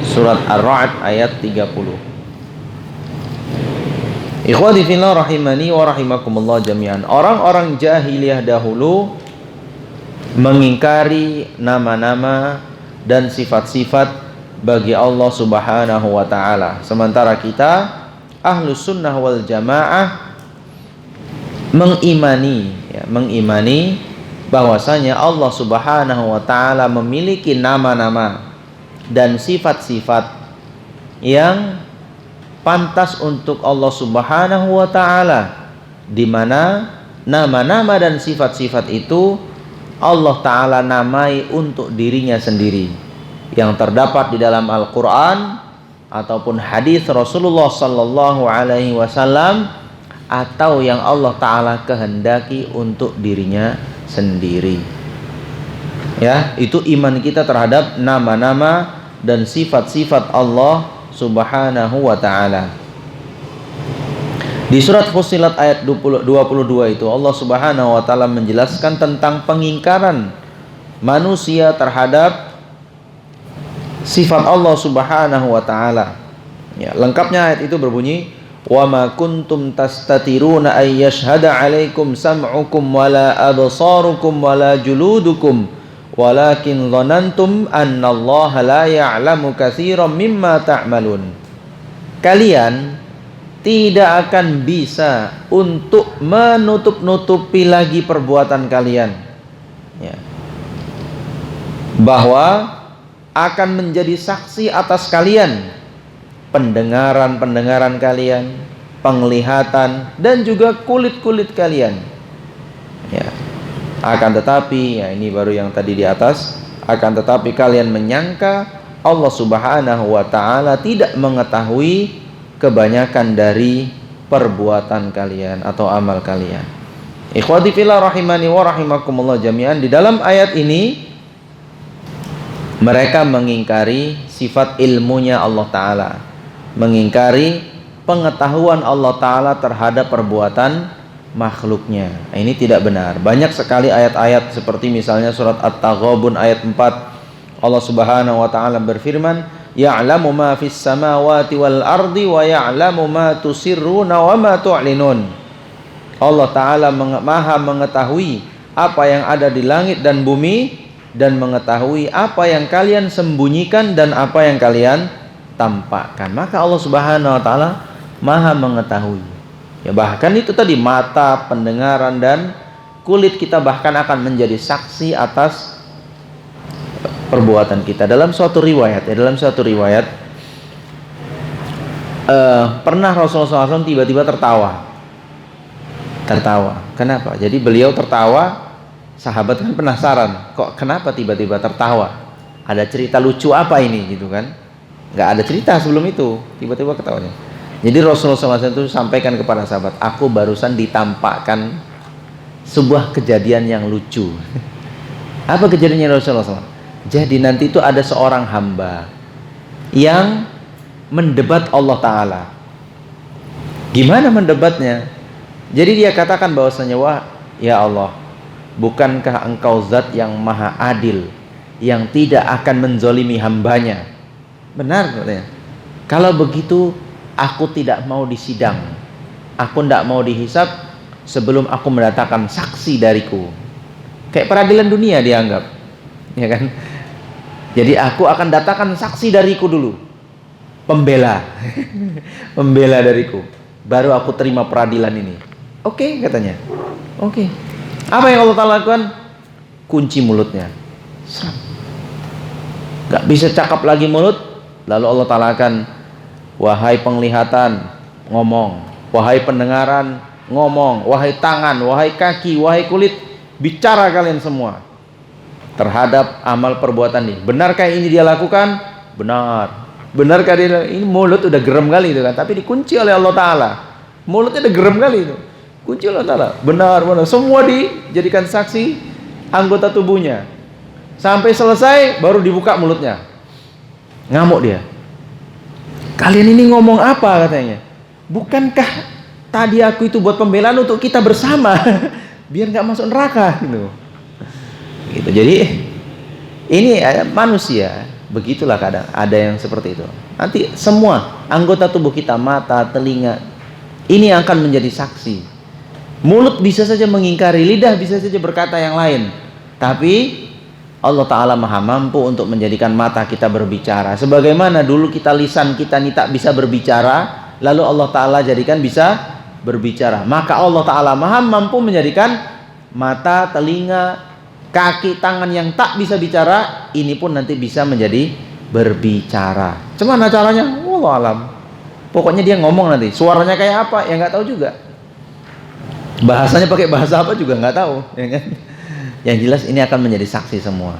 Surat Ar-Ra'd ayat 30. Ikhwati fillah rahimani wa rahimakumullah jami'an. Orang-orang jahiliyah dahulu mengingkari nama-nama dan sifat-sifat bagi Allah Subhanahu wa ta'ala. Sementara kita Ahlus Sunnah wal Jamaah mengimani bahwasanya Allah Subhanahu wa ta'ala memiliki nama-nama dan sifat-sifat yang pantas untuk Allah Subhanahu wa ta'ala, di mana nama-nama dan sifat-sifat itu Allah Ta'ala namai untuk dirinya sendiri, yang terdapat di dalam Al-Quran ataupun hadis Rasulullah Sallallahu Alaihi Wasallam, atau yang Allah Ta'ala kehendaki untuk dirinya sendiri. Ya, itu iman kita terhadap nama-nama dan sifat-sifat Allah Subhanahu wa ta'ala. Di surat Fussilat ayat 22 itu Allah Subhanahu wa ta'ala menjelaskan tentang pengingkaran manusia terhadap sifat Allah Subhanahu wa ta'ala. Ya, lengkapnya ayat itu berbunyi, wa ma kuntum tastatiruna ay yashhada 'alaikum sam'ukum wala absarukum wala juludukum walakin dhanantum annallaha la ya'lamu katsiran mimma ta'malun. Kalian tidak akan bisa untuk menutup-nutupi lagi perbuatan kalian, ya, bahwa akan menjadi saksi atas kalian pendengaran-pendengaran kalian, penglihatan, dan juga kulit-kulit kalian, ya. Akan tetapi, ya ini baru yang tadi di atas, akan tetapi kalian menyangka Allah Subhanahu wa ta'ala tidak mengetahui kebanyakan dari perbuatan kalian atau amal kalian. Ikhwati fillah rahimani wa rahimakumullah jami'an. Di dalam ayat ini mereka mengingkari sifat ilmunya Allah Ta'ala, mengingkari pengetahuan Allah Ta'ala terhadap perbuatan makhluknya. Nah, ini tidak benar. Banyak sekali ayat-ayat seperti misalnya surat At-Taghabun ayat 4, Allah Subhanahu wa ta'ala berfirman, ya'lamu ma fis samawati wal ardi wa ya'lamu ma tusirruna wa ma tu'linun. Allah Ta'ala maha mengetahui apa yang ada di langit dan bumi, dan mengetahui apa yang kalian sembunyikan dan apa yang kalian tampakkan. Maka Allah Subhanahu wa ta'ala maha mengetahui. Ya, bahkan itu tadi mata, pendengaran, dan kulit kita bahkan akan menjadi saksi atas perbuatan kita. Dalam suatu riwayat pernah Rasulullah SAW tiba-tiba tertawa. Kenapa? Jadi beliau tertawa, sahabat kan penasaran, kok kenapa tiba-tiba tertawa? Ada cerita lucu apa ini gitu kan? Nggak ada cerita sebelum itu, tiba-tiba ketawanya. Jadi Rasulullah SAW itu sampaikan kepada sahabat, aku barusan ditampakkan sebuah kejadian yang lucu. Apa kejadiannya Rasulullah SAW? Jadi nanti itu ada seorang hamba yang mendebat Allah Ta'ala. Gimana mendebatnya? Jadi dia katakan bahwasanya, wah ya Allah, bukankah engkau zat yang maha adil, yang tidak akan menzolimi hambanya? Benar katanya. Kalau begitu aku tidak mau disidang, aku tidak mau dihisab sebelum aku mendatangkan saksi dariku. Kayak peradilan dunia dianggap, ya kan? Jadi aku akan datangkan saksi dariku dulu, pembela pembela dariku, baru aku terima peradilan ini. Oke, katanya. Oke. Apa yang Allah Ta'ala lakukan? Kunci mulutnya. Gak bisa cakap lagi mulut. Lalu Allah Ta'ala akan, wahai penglihatan, ngomong. Wahai pendengaran, ngomong. Wahai tangan, wahai kaki, wahai kulit, bicara kalian semua terhadap amal perbuatan ini. Benarkah ini dia lakukan? Benar. Benarkah dia? Ini mulut udah gerem kali itu kan, tapi dikunci oleh Allah Ta'ala. Mulutnya udah gerem kali itu. Kunci Allah Ta'ala. Benar. Semua dijadikan saksi anggota tubuhnya. Sampai selesai baru dibuka mulutnya. Ngamuk dia. Kalian ini ngomong apa katanya? Bukankah tadi aku itu buat pembelaan untuk kita bersama biar nggak masuk neraka gitu. Jadi ini manusia, begitulah kadang ada yang seperti itu. Nanti semua anggota tubuh kita, mata, telinga, ini akan menjadi saksi. Mulut bisa saja mengingkari, lidah bisa saja berkata yang lain, tapi Allah Ta'ala maha mampu untuk menjadikan mata kita berbicara. Sebagaimana dulu kita lisan kita ini tak bisa berbicara, lalu Allah Ta'ala jadikan bisa berbicara. Maka Allah Ta'ala maha mampu menjadikan mata, telinga, kaki, tangan yang tak bisa bicara, ini pun nanti bisa menjadi berbicara. Cuman caranya, wallahu alam. Pokoknya dia ngomong nanti, suaranya kayak apa ya nggak tahu juga. Bahasanya pakai bahasa apa juga nggak tahu, ya kan? Yang jelas ini akan menjadi saksi semua.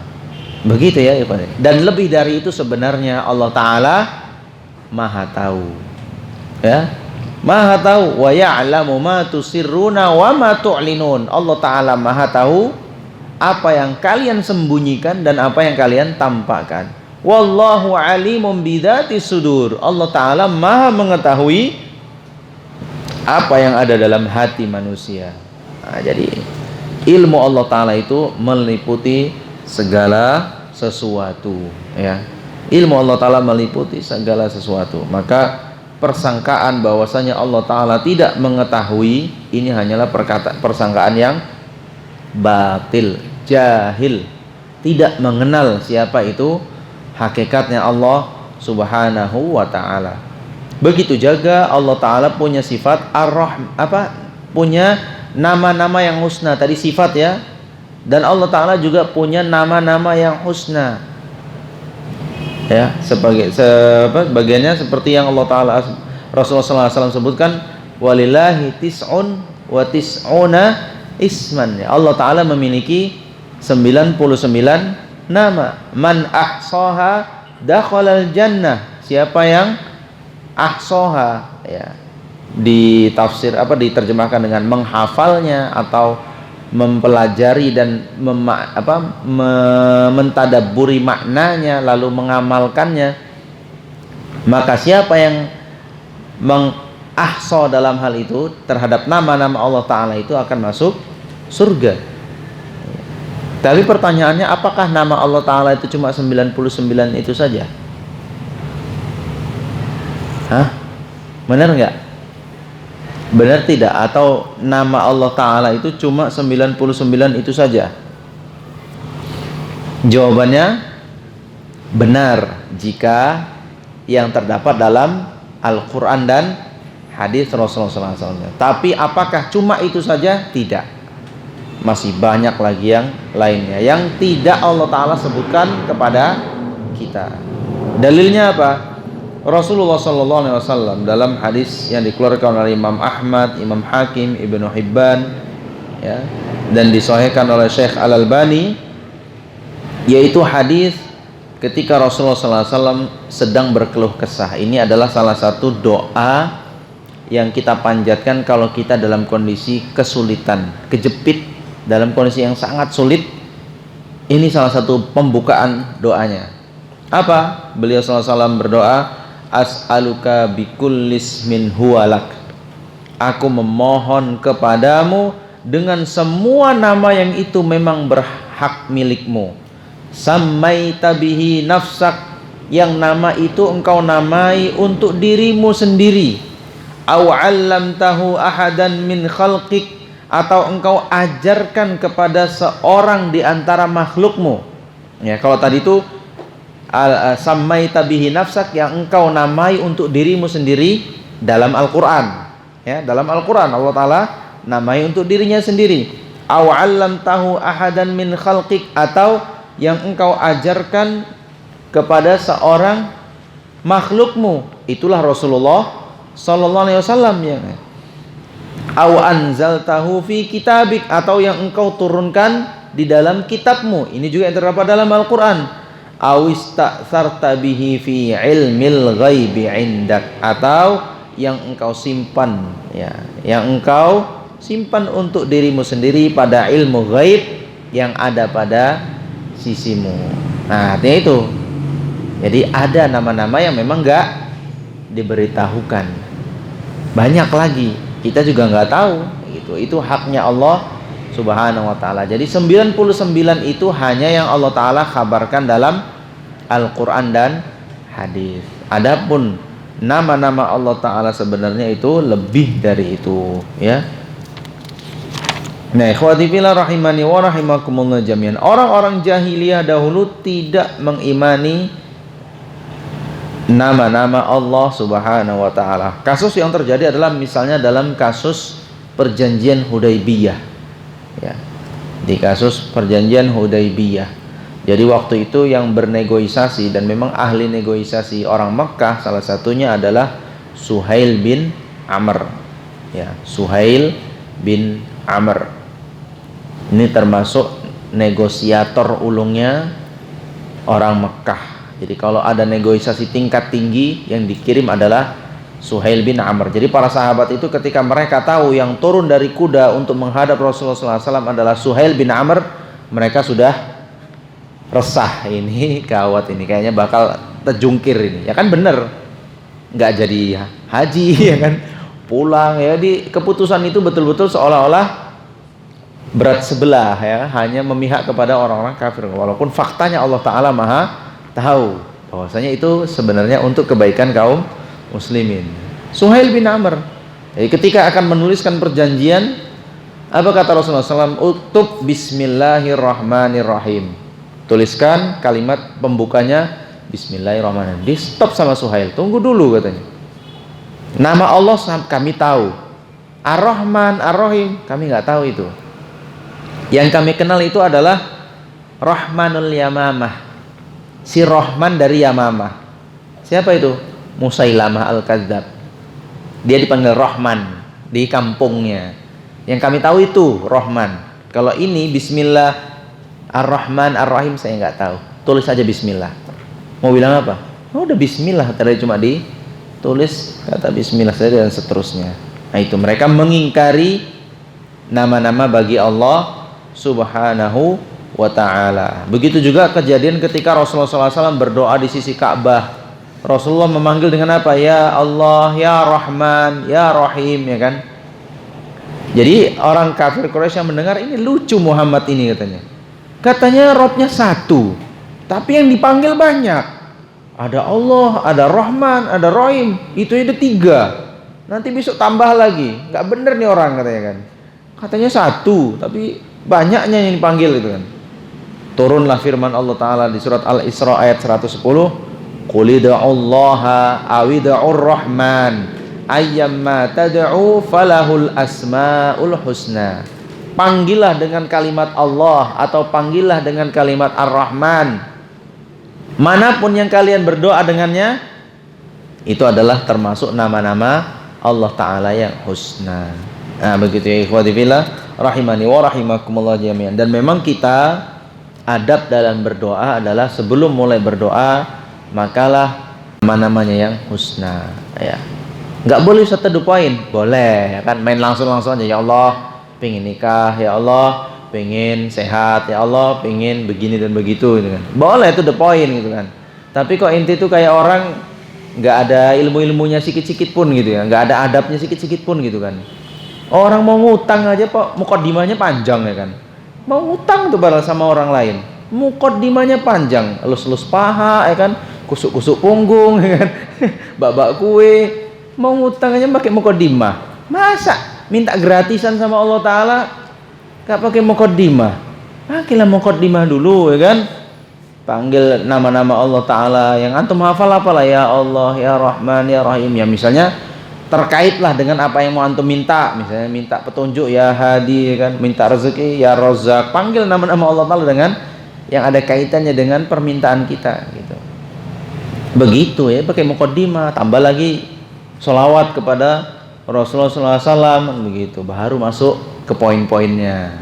Begitu ya, dan lebih dari itu sebenarnya Allah Ta'ala maha tahu. Ya, maha tahu. Wa ya'lamu ma tusirruna wa ma tu'linun. Allah Ta'ala maha tahu apa yang kalian sembunyikan dan apa yang kalian tampakkan. Wallahu alimun bidzati sudur. Allah Ta'ala maha mengetahui apa yang ada dalam hati manusia. Nah, jadi ilmu Allah Ta'ala itu meliputi segala sesuatu, ya. Ilmu Allah Ta'ala meliputi segala sesuatu. Maka persangkaan bahwasanya Allah Ta'ala tidak mengetahui, ini hanyalah persangkaan yang batil, jahil, tidak mengenal siapa itu hakikatnya Allah Subhanahu wa Ta'ala. Begitu juga Allah Ta'ala punya sifat punya nama-nama yang husna, tadi sifat ya. Dan Allah Ta'ala juga punya nama-nama yang husna, ya, bagiannya seperti yang Allah Ta'ala Rasulullah SAW sebutkan, walillahi tis'un wa tis'una isman. Allah Ta'ala memiliki 99 nama. Man ahsaha dakhalal jannah. Siapa yang ahsaha, ya, diterjemahkan dengan menghafalnya atau mempelajari dan mentadabburi maknanya lalu mengamalkannya, maka siapa yang mengahsa dalam hal itu terhadap nama-nama Allah Ta'ala itu akan masuk surga. Tapi pertanyaannya, apakah nama Allah Ta'ala itu cuma 99 itu saja? Benar nggak? Benar tidak? Atau nama Allah Ta'ala itu cuma 99 itu saja? Jawabannya benar jika yang terdapat dalam Al-Quran dan hadis Rasulullah SAW. Tapi apakah cuma itu saja? Tidak. masih banyak lagi yang lainnya yang tidak Allah Ta'ala sebutkan kepada kita. Dalilnya apa? Rasulullah SAW dalam hadis yang dikeluarkan oleh Imam Ahmad, Imam Hakim, Ibnu Hibban, ya, dan disahihkan oleh Syekh Al-Albani, yaitu hadis ketika Rasulullah SAW sedang berkeluh kesah. Ini adalah salah satu doa yang kita panjatkan kalau kita dalam kondisi kesulitan, kejepit, dalam kondisi yang sangat sulit. Ini salah satu pembukaan doanya. Apa? Beliau SAW berdoa, as'aluka bikullis min huwalak. Aku memohon kepadamu dengan semua nama yang itu memang berhak milikmu. Sammaita bihi nafsak, yang nama itu engkau namai untuk dirimu sendiri. Aw 'allamtahu ahadan min khalqik, atau engkau ajarkan kepada seorang di antara makhlukmu. Ya, kalau tadi itu sammaita bihi nafsak, yang engkau namai untuk dirimu sendiri dalam Al-Qur'an. Ya, dalam Al-Qur'an Allah Ta'ala namai untuk dirinya sendiri. Aw 'allamtahu ahadan min khalqik, atau yang engkau ajarkan kepada seorang makhlukmu. Itulah Rasulullah sallallahu alaihi wasallam, ya. Aw anzaltahu fi kitabik, atau yang engkau turunkan di dalam kitabmu. Ini juga yang terdapat dalam Al-Qur'an. Aw ista'sarta bihi fi ilmil ghaibi 'indak, atau yang engkau simpan, ya, yang engkau simpan untuk dirimu sendiri pada ilmu ghaib yang ada pada sisimu. Nah, artinya itu. Jadi ada nama-nama yang memang enggak diberitahukan. Banyak lagi kita juga enggak tahu gitu. Itu haknya Allah Subhanahu wa taala. Jadi 99 itu hanya yang Allah Ta'ala kabarkan dalam Al-Quran dan hadis. Adapun nama-nama Allah Ta'ala sebenarnya itu lebih dari itu, ya. Nah, ikhwati fillah rahimani wa rahimakumullah jami'an. Orang-orang jahiliyah dahulu tidak mengimani nama-nama Allah Subhanahu wa taala. Kasus yang terjadi adalah misalnya dalam kasus perjanjian Hudaybiyah. Ya. Di kasus perjanjian Hudaybiyah. Jadi waktu itu yang bernegosiasi dan memang ahli negosiasi orang Mekah, salah satunya adalah Suhail bin Amr. Ya, Suhail bin Amr. Ini termasuk negosiator ulungnya orang Mekah. Jadi kalau ada negosiasi tingkat tinggi yang dikirim adalah Suhail bin Amr. Jadi para sahabat itu ketika mereka tahu yang turun dari kuda untuk menghadap Rasulullah SAW adalah Suhail bin Amr, mereka sudah resah. Ini gawat, ini kayaknya bakal terjungkir ini. Ya kan bener, nggak jadi haji, ya kan, pulang, ya. Di keputusan itu betul-betul seolah-olah berat sebelah, ya, hanya memihak kepada orang-orang kafir, walaupun faktanya Allah Ta'ala maha tahu bahwasanya itu sebenarnya untuk kebaikan kaum muslimin. Suhail bin Amr, jadi ketika akan menuliskan perjanjian, apa kata Rasulullah SAW? Uktub bismillahirrahmanirrahim. Tuliskan kalimat pembukanya bismillahirrahmanirrahim. Di stop sama Suhail, tunggu dulu katanya. Nama Allah kami tahu, Ar-Rahman, Ar-Rahim kami nggak tahu itu. Yang kami kenal itu adalah Rahmanul Yamamah, si Rahman dari Yamamah. Siapa itu? Musailamah Al-Kadzab. Dia dipanggil Rahman di kampungnya. Yang kami tahu itu Rahman. Kalau ini Bismillah Ar-Rahman Ar-Rahim saya nggak tahu. Tulis aja Bismillah. Mau bilang apa? Oh, udah Bismillah, tadi cuma ditulis kata Bismillah saja dan seterusnya. Nah, itu mereka mengingkari nama-nama bagi Allah Subhanahu wa ta'ala. Begitu juga kejadian ketika Rasulullah SAW berdoa di sisi Ka'bah. Rasulullah memanggil dengan apa? Ya Allah, Ya Rahman, Ya Rahim, ya kan? Jadi orang kafir Quraisy yang mendengar ini lucu Muhammad ini katanya. Katanya Robnya satu, tapi yang dipanggil banyak. Ada Allah, ada Rahman, ada Rahim. Itu ada 3. Nanti besok tambah lagi. Nggak bener nih orang katanya kan. Katanya satu, tapi banyaknya yang dipanggil gitu kan. Turunlah firman Allah Ta'ala di surat Al-Isra ayat 110. Qul ida'ullaha awida'ur rahman ayyamma tad'u falahul asma'ul husna. panggillah dengan kalimat Allah atau panggillah dengan kalimat Ar-Rahman. Manapun yang kalian berdoa dengannya, itu adalah termasuk nama-nama Allah Ta'ala yang husna. Nah, begitu ya ikhwati fillah rahimani wa rahimakumullah jami'an. Dan memang kita adab dalam berdoa adalah sebelum mulai berdoa, makalah nama-namanya yang husna ya. Nggak boleh to the point, boleh kan main langsung aja, ya Allah pengen nikah, ya Allah pengen sehat, ya Allah pengen begini dan begitu gitu kan. Boleh to the point gitu kan. Tapi kok inti tuh kayak orang nggak ada ilmu-ilmunya sikit-sikit pun gitu ya, nggak ada adabnya sikit-sikit pun gitu kan. Orang mau ngutang aja Pak, mukaddimahnya panjang ya kan. Mau ngutang tuh balas sama orang lain, mukaddimahnya panjang, elus-elus paha ya kan, kusuk-kusuk punggung ya kan, bak-bak kue. Mau ngutang aja pakai mukaddimah. Masa minta gratisan sama Allah Ta'ala gak pakai mukaddimah? Pakailah mukaddimah dulu ya kan. Panggil nama-nama Allah Ta'ala yang antum hafal apalah, ya Allah, ya Rahman, ya Rahim. Ya misalnya terkaitlah dengan apa yang mau antum minta. Misalnya minta petunjuk, ya Hadi ya kan. Minta rezeki, ya Razzaq. Panggil nama-nama Allah Ta'ala dengan yang ada kaitannya dengan permintaan kita gitu. Begitu ya, pakai mukaddimah. Tambah lagi sholawat kepada Rasulullah SAW begitu, baru masuk ke poin-poinnya.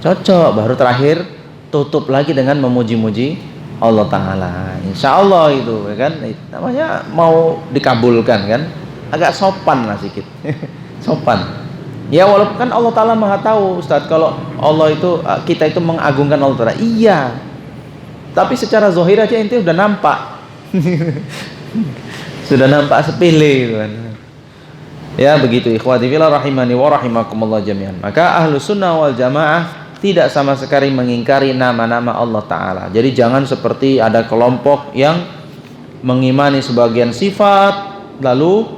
Cocok, baru terakhir tutup lagi dengan memuji-muji Allah Ta'ala. Insya Allah itu ya kan, namanya mau dikabulkan kan, agak sopan lah sedikit. Sopan ya, walaupun kan Allah Ta'ala maha tahu Ustadz, kalau Allah itu, kita itu mengagungkan Allah Ta'ala, iya, tapi secara zahir aja intinya udah nampak. Sudah nampak sepele gitu kan. Ya begitu ikhwati fillah rahimani wa rahimakumullah jami'an. Maka ahlus sunnah wal jamaah tidak sama sekali mengingkari nama-nama Allah Ta'ala. Jadi jangan seperti ada kelompok yang mengimani sebagian sifat, lalu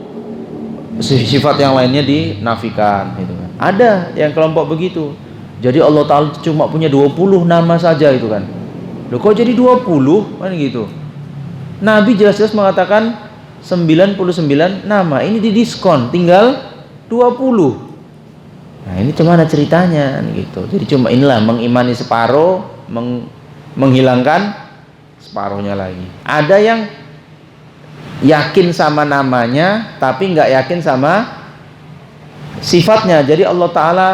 sifat yang lainnya dinafikan gitu kan. Ada yang kelompok begitu. Jadi Allah Ta'ala cuma punya 20 nama saja itu kan. Loh kok jadi 20 kan gitu. Nabi jelas-jelas mengatakan 99 nama, ini didiskon tinggal 20. Nah ini gimana ceritanya gitu. Jadi cuma inilah mengimani separuh, menghilangkan separuhnya lagi. Ada yang yakin sama namanya tapi nggak yakin sama sifatnya. Jadi Allah Ta'ala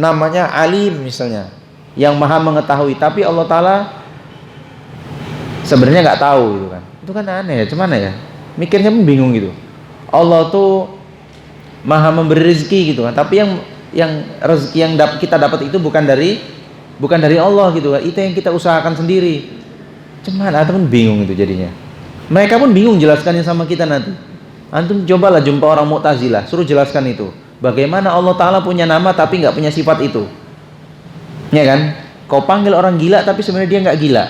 namanya Alim misalnya, yang maha mengetahui, tapi Allah Ta'ala sebenarnya nggak tahu gitu kan. Itu kan aneh ya, cuman ya mikirnya pun bingung gitu. Allah tuh maha memberi rezeki gitu kan, tapi yang rezeki yang kita dapat itu bukan dari Allah gitu kan. Itu yang kita usahakan sendiri. Cuman antum pun bingung itu jadinya. Mereka pun bingung jelaskannya sama kita nanti. Antum cobalah jumpa orang Mu'tazilah, suruh jelaskan itu. Bagaimana Allah Ta'ala punya nama tapi nggak punya sifat itu. Ya kan? Kau panggil orang gila tapi sebenarnya dia nggak gila.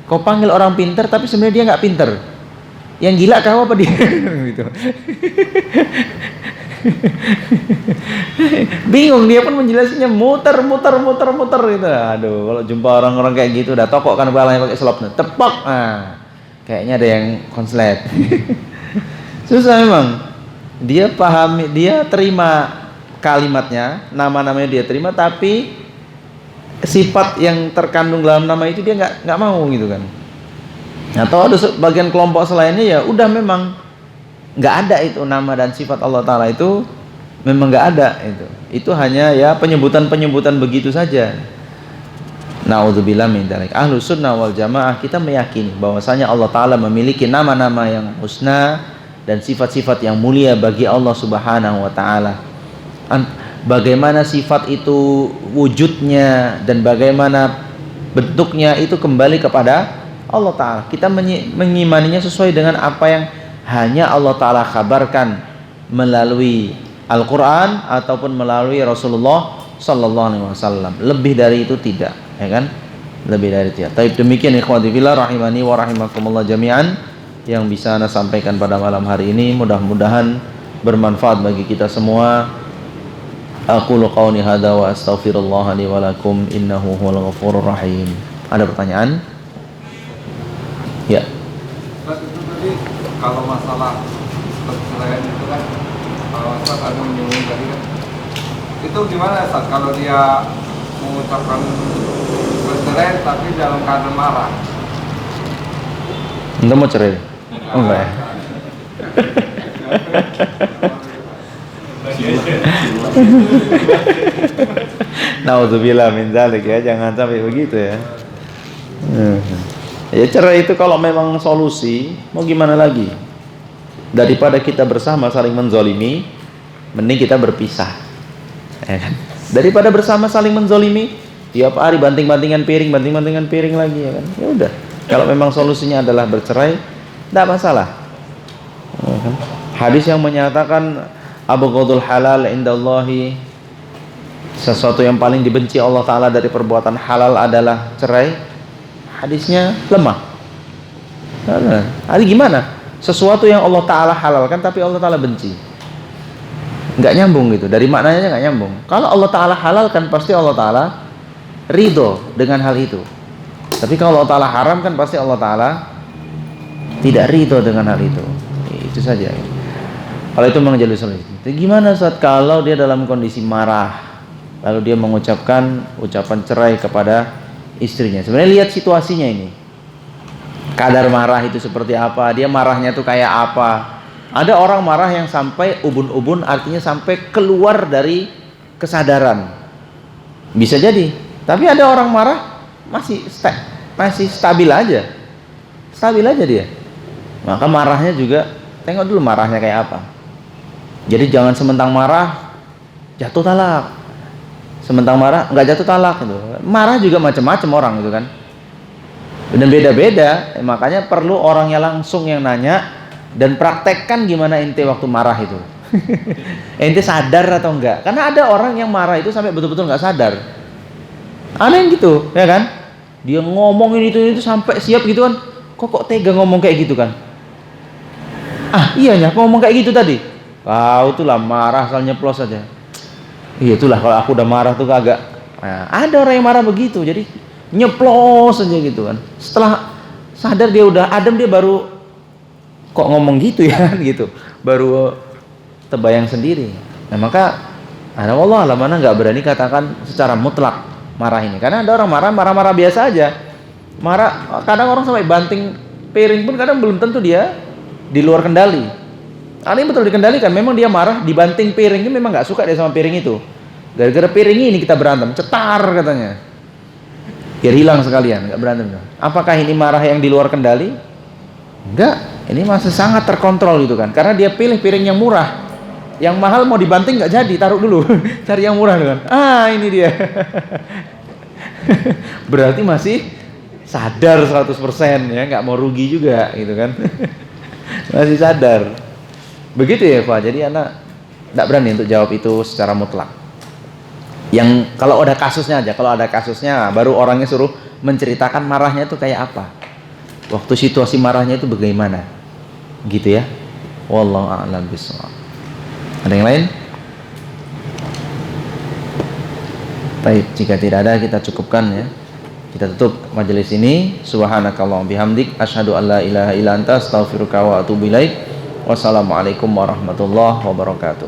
Kau panggil orang pinter tapi sebenarnya dia nggak pinter. Yang gila kau apa dia? Gitu. Bingung dia pun menjelaskannya, muter gitu. Aduh, kalau jumpa orang-orang kayak gitu udah tokok kan kepalanya pakai selopnya, tepok. Nah, kayaknya ada yang konslet. Susah memang. Dia pahami, dia terima kalimatnya, nama-namanya dia terima, tapi sifat yang terkandung dalam nama itu dia nggak mau gitu kan. Atau ada bagian kelompok selainnya ya udah memang nggak ada itu nama dan sifat Allah Ta'ala itu memang nggak ada itu hanya ya penyebutan begitu saja. Na'udzubillah min dzalik. Ahlus sunnah wal jamaah kita meyakini bahwasanya Allah Ta'ala memiliki nama-nama yang husna dan sifat-sifat yang mulia bagi Allah Subhanahu wa Ta'ala. Bagaimana sifat itu wujudnya dan bagaimana bentuknya itu kembali kepada Allah Ta'ala. Kita mengimaninya sesuai dengan apa yang hanya Allah Ta'ala kabarkan melalui Al-Quran ataupun melalui Rasulullah Sallallahu Alaihi Wasallam. Lebih dari itu tidak, ya kan? Lebih dari itu. Tapi demikian ikhwati fillah rahimani wa rahimakumullah jami'an yang bisa Anda sampaikan pada malam hari ini. Mudah-mudahan bermanfaat bagi kita semua. Aqulu qawli hadza wa astaghfirullah li wa lakum innahu huwal ghafurur rahim. Ada pertanyaan? Ya. Ustaz, itu tadi kalau masalah perceraian itu kan Ustaz ada menyinggung tadi kan, itu gimana Ustaz kalau dia mengucapkan bercerai tapi dalam keadaan marah. Anda mau cerai? Oh enggak ya? Nauzubillah min dzalik ya, jangan sampai begitu ya. Ya cerai itu kalau memang solusi, mau gimana lagi? Daripada kita bersama saling menzolimi, mending kita berpisah. Ya kan? Daripada bersama saling menzolimi, tiap hari banting-bantingan piring lagi ya kan. Ya udah. Kalau memang solusinya adalah bercerai, tidak masalah. Ya kan? Hadis yang menyatakan abghadul halal indallahi, sesuatu yang paling dibenci Allah Ta'ala dari perbuatan halal adalah cerai, hadisnya lemah. Jadi gimana? Sesuatu yang Allah Ta'ala halalkan tapi Allah Ta'ala benci, nggak nyambung gitu, dari maknanya nggak nyambung. Kalau Allah Ta'ala halalkan pasti Allah Ta'ala ridho dengan hal itu, tapi kalau Allah Ta'ala haramkan pasti Allah Ta'ala tidak ridho dengan hal itu. Itu saja. Kalau itu memang jalur solusi. Gimana saat kalau dia dalam kondisi marah, lalu dia mengucapkan ucapan cerai kepada istrinya? Sebenarnya lihat situasinya ini, kadar marah itu seperti apa, dia marahnya tuh kayak apa. Ada orang marah yang sampai ubun-ubun, artinya sampai keluar dari kesadaran, bisa jadi. Tapi ada orang marah masih stabil aja dia. Maka marahnya juga tengok dulu marahnya kayak apa. Jadi jangan sementang marah jatuh talak, sementang marah nggak jatuh talak gitu. Marah juga macam-macam orang gitu kan, dan beda-beda. Makanya perlu orangnya langsung yang nanya dan praktekkan gimana ente waktu marah itu. Ente sadar atau enggak? Karena ada orang yang marah itu sampai betul-betul nggak sadar. Aneh gitu, ya kan? Dia ngomongin itu sampai siap gitu kan. Kok tega ngomong kayak gitu kan? Ah iya ya, ngomong kayak gitu tadi. Kau tuh lah marah asal nyeplos aja. Iya itulah kalau aku udah marah tuh agak. Nah, ada orang yang marah begitu, jadi nyeplos aja gitu kan. Setelah sadar dia udah adem, dia baru kok ngomong gitu ya kan gitu. Baru terbayang sendiri. Nah maka Allah mana nggak berani katakan secara mutlak marah ini. Karena ada orang marah biasa aja. Marah, kadang orang sampai banting piring pun kadang belum tentu dia di luar kendali. Ada yang betul dikendalikan, memang dia marah, dibanting piring, memang nggak suka dia sama piring itu. Gara-gara piring ini kita berantem, cetar katanya. Biar hilang sekalian, nggak berantem. Apakah ini marah yang di luar kendali? Enggak, ini masih sangat terkontrol gitu kan. Karena dia pilih piring yang murah. Yang mahal mau dibanting nggak jadi, taruh dulu. Cari yang murah kan. Ah, ini dia. Berarti masih sadar 100% ya, nggak mau rugi juga gitu kan. Masih sadar. Begitu ya Pak. Jadi anak tidak berani untuk jawab itu secara mutlak. Yang kalau ada kasusnya aja, kalau ada kasusnya baru orangnya suruh menceritakan marahnya itu kayak apa, waktu situasi marahnya itu bagaimana, gitu ya. Wallahu a'lam bishawab. Ada yang lain? Baik, jika tidak ada kita cukupkan ya. Kita tutup majelis ini. Subhanakallahumma bihamdik asyhadu an la ilaha illa anta astaghfiruka wa atubu ilaik. Wassalamualaikum warahmatullahi wabarakatuh.